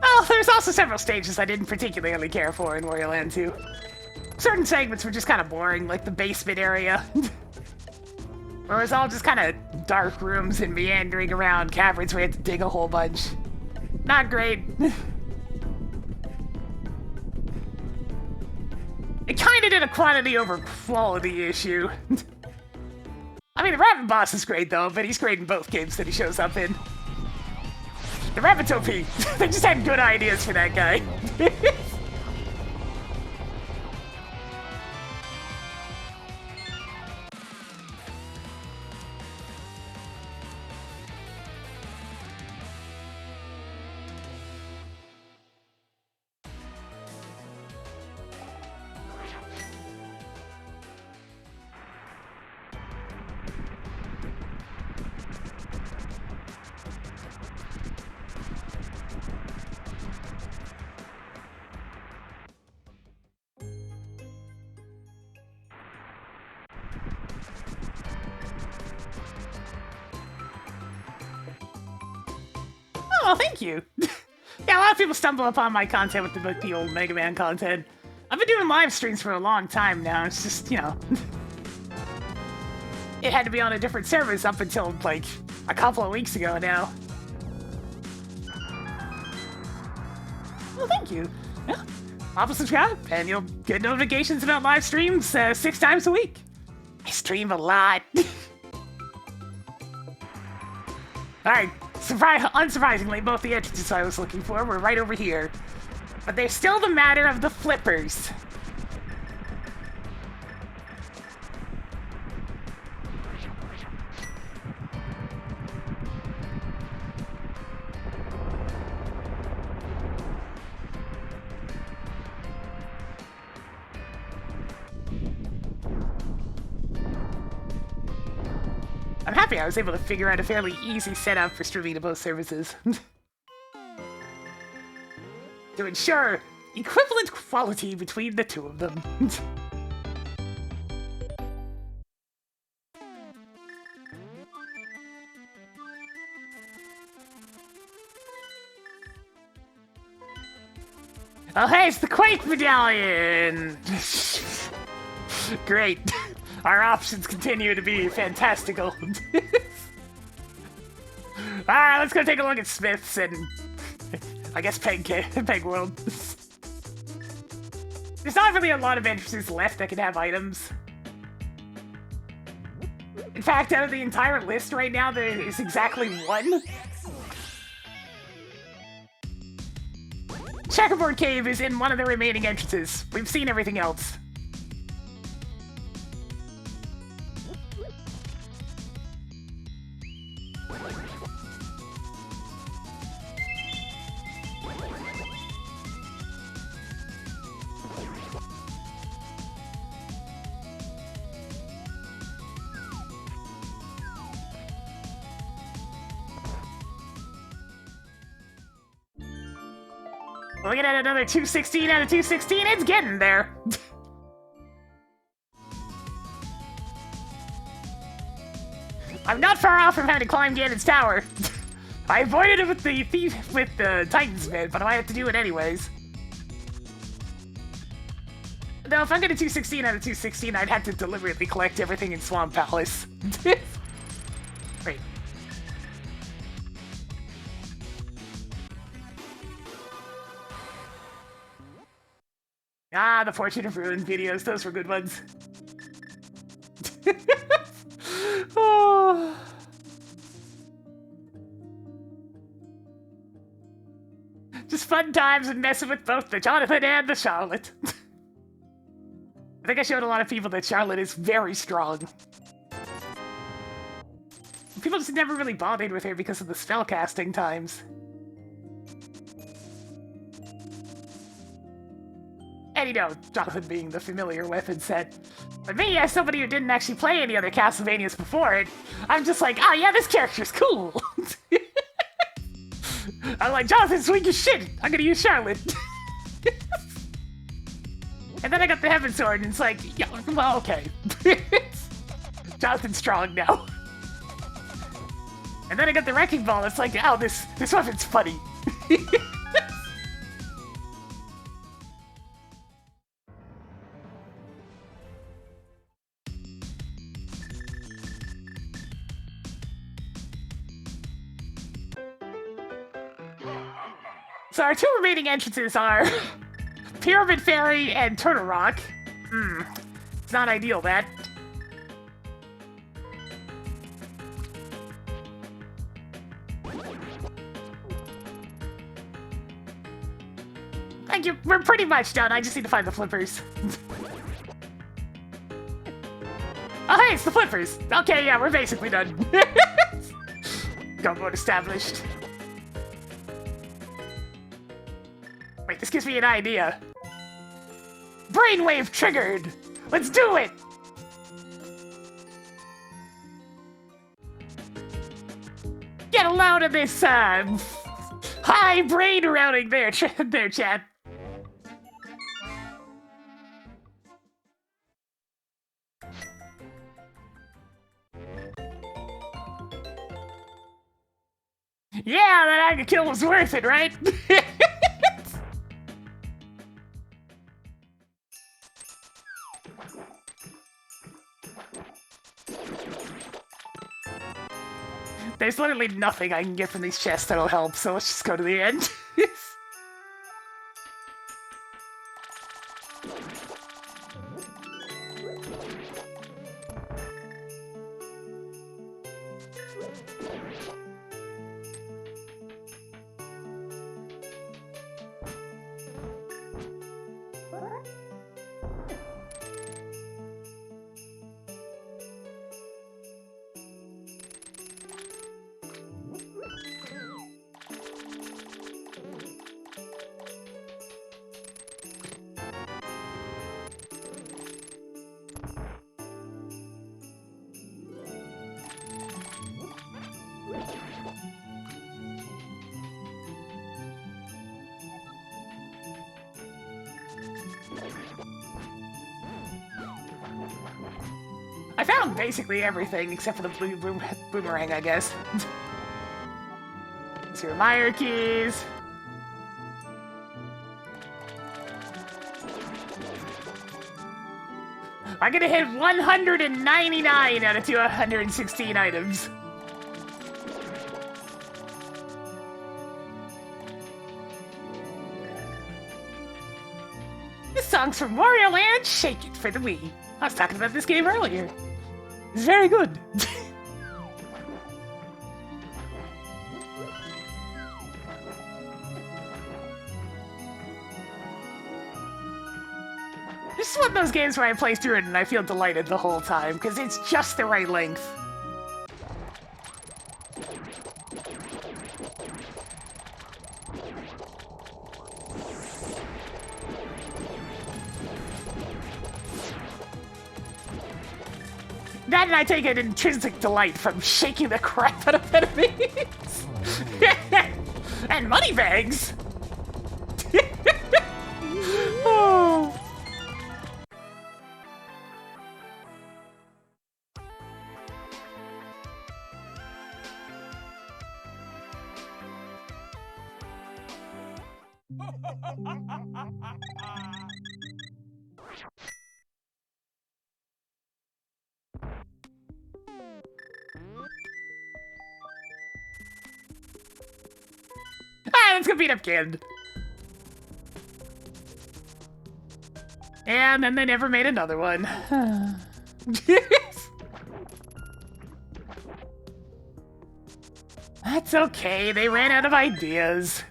Oh, there's also several stages I didn't particularly care for in Wario Land 2. Certain segments were just kind of boring, like the basement area. Where it was all just kind of dark rooms and meandering around caverns where you had to dig a whole bunch. Not great. It kinda did a quantity over quality issue. I mean, the rabbit boss is great though, but he's great in both games that he shows up in. The rabbit's OP. They just had good ideas for that guy. Oh, thank you. Yeah, a lot of people stumble upon my content with the old Mega Man content. I've been doing live streams for a long time now. It's just, you know, it had to be on a different service up until, like, a couple of weeks ago now. Well, thank you. Yeah. Pop a subscribe, and you'll get notifications about live streams 6 times a week. I stream a lot. Alright, unsurprisingly, both the entrances I was looking for were right over here. But there's still the matter of the flippers. I'm happy I was able to figure out a fairly easy setup for streaming to both services. To ensure equivalent quality between the two of them. Oh hey, it's the Quake Medallion! Great. Our options continue to be fantastical. Alright, let's go take a look at Smith's and I guess Peg World. There's not really a lot of entrances left that can have items. In fact, out of the entire list right now, there is exactly one. Checkerboard Cave is in one of the remaining entrances. We've seen everything else. Looking at another 216 out of 216, it's getting there. I'm not far off from having to climb Ganon's tower. I avoided it with the thief with the Titan's bit, but I have to do it anyways. Though if I'm getting 216 out of 216, I'd have to deliberately collect everything in Swamp Palace. Wait. Ah, the Fortune of Ruin videos, those were good ones. Oh. Just fun times and messing with both the Jonathan and the Charlotte. I think I showed a lot of people that Charlotte is very strong. People just never really bothered with her because of the spellcasting times. And you know, Jonathan being the familiar weapon set. But me, as somebody who didn't actually play any other Castlevanias before it, I'm just like, oh yeah, this character's cool. I'm like, Jonathan's weak as shit. I'm gonna use Charlotte. And then I got the Heaven Sword, and it's like, yeah, well, okay. Jonathan's strong now. And then I got the Wrecking Ball, it's like, oh, this weapon's funny. So our two remaining entrances are Pyramid Fairy and Turtle Rock. It's not ideal, that. Thank you, we're pretty much done. I just need to find the flippers. Oh hey, it's the flippers! Okay, yeah, we're basically done. Go mode established. Wait, this gives me an idea. Brainwave triggered! Let's do it! Get a load of this, high brain routing there, there, chat. Yeah, that Aga kill was worth it, right? There's literally nothing I can get from these chests that'll help, so let's just go to the end. I found basically everything except for the blue boomerang, I guess. These are Meyer keys. I'm gonna hit 199 out of 216 items. This song's from Wario Land, Shake It for the Wii. I was talking about this game earlier. It's very good. This is one of those games where I play through it and I feel delighted the whole time, because it's just the right length. That and I take an intrinsic delight from shaking the crap out of enemies. And money bags. Oh. Let's go beat up Kid. And then they never made another one. That's okay, they ran out of ideas.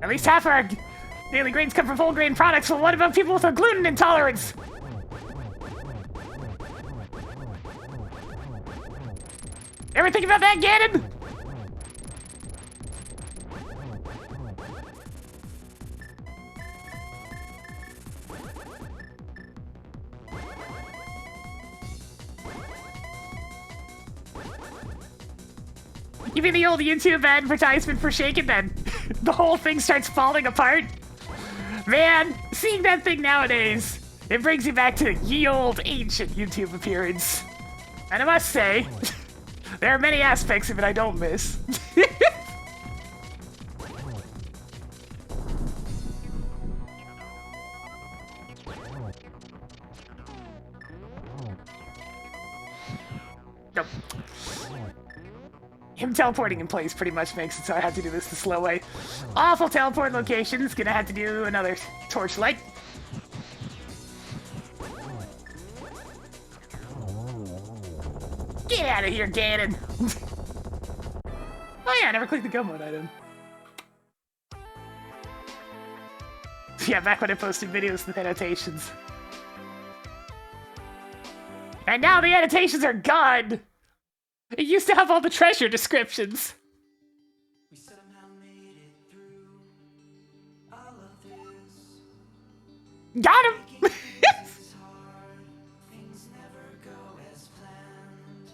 At least half our daily grains come from whole grain products, but what about people with a gluten intolerance? Ever think about that, Ganon? You mean the old YouTube advertisement for Shaken then? The whole thing starts falling apart? Man, seeing that thing nowadays, it brings you back to ye old ancient YouTube appearance. And I must say, there are many aspects of it I don't miss. Nope. Him teleporting in place pretty much makes it so I have to do this the slow way. Awful teleport locations, gonna have to do another torchlight. Get out of here, Ganon! Oh yeah, I never clicked the go mode item. Yeah, back when I posted videos with annotations. And now the annotations are gone! It used to have all the treasure descriptions. We somehow made it through all of this. Got him! It's hard. Things never go as planned.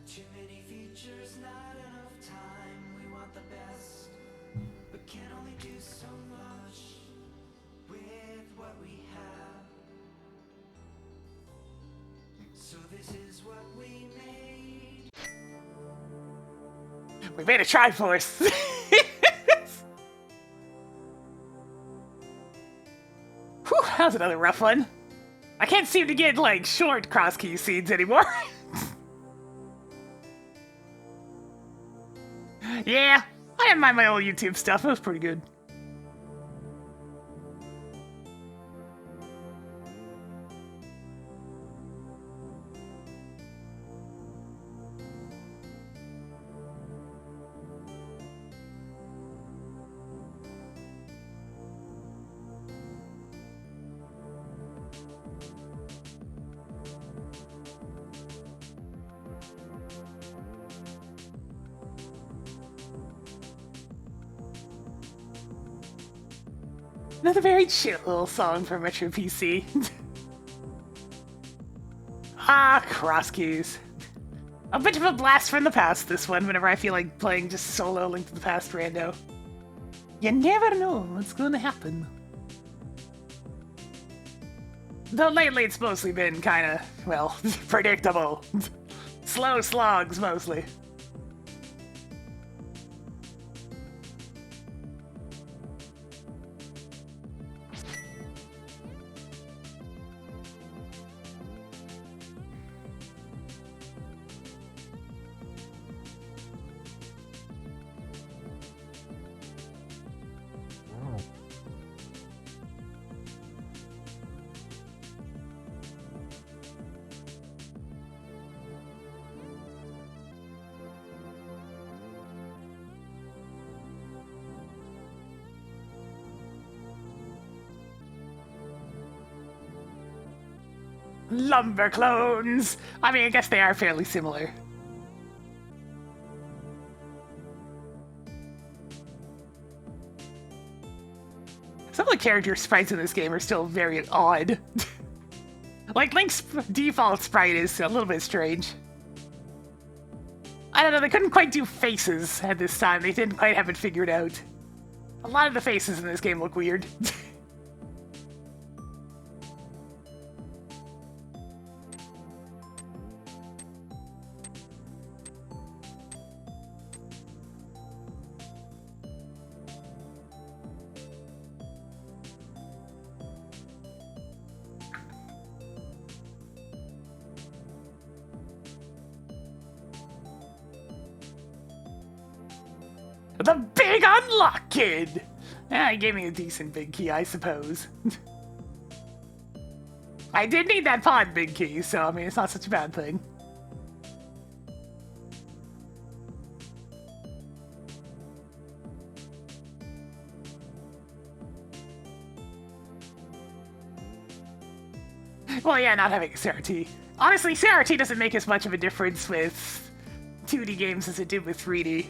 Too many features, not enough time. We want the best, but can only do so much with what we have. So this is what we made. We made a Triforce. Whew, that was another rough one. I can't seem to get, like, short Crosskey seeds anymore. Yeah, I didn't mind my old YouTube stuff. It was pretty good. Another very chill little song from Retro PC. Ah, Crosskeys. A bit of a blast from the past, this one, whenever I feel like playing just solo Link to the Past rando. You never know what's gonna happen. Though lately it's mostly been kinda, well, predictable. Slow slogs, mostly. Lumber clones! I mean, I guess they are fairly similar. Some of the character sprites in this game are still very odd. Like, Link's default sprite is a little bit strange. I don't know, they couldn't quite do faces at this time. They didn't quite have it figured out. A lot of the faces in this game look weird. The big unlock kid! Yeah, he gave me a decent big key, I suppose. I did need that pod big key, so I mean, it's not such a bad thing. Well, yeah, not having a CRT. Honestly, CRT doesn't make as much of a difference with 2D games as it did with 3D.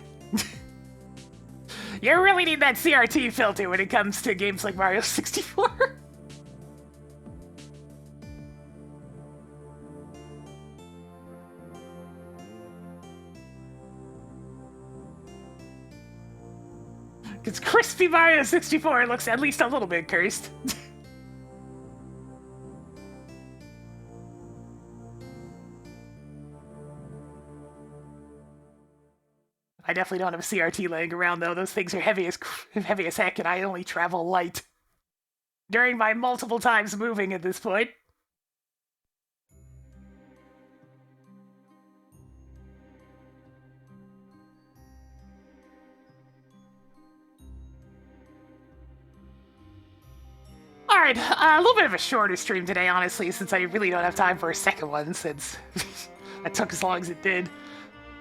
You really need that CRT filter when it comes to games like Mario 64. Because crispy Mario 64 looks at least a little bit cursed. I definitely don't have a CRT laying around, though. Those things are heavy as heck, and I only travel light. During my multiple times moving at this point. Alright, a little bit of a shorter stream today, honestly, since I really don't have time for a second one, since that took as long as it did.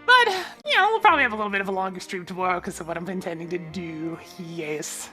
But, you know, we'll probably have a little bit of a longer stream tomorrow because of what I'm intending to do. Yes.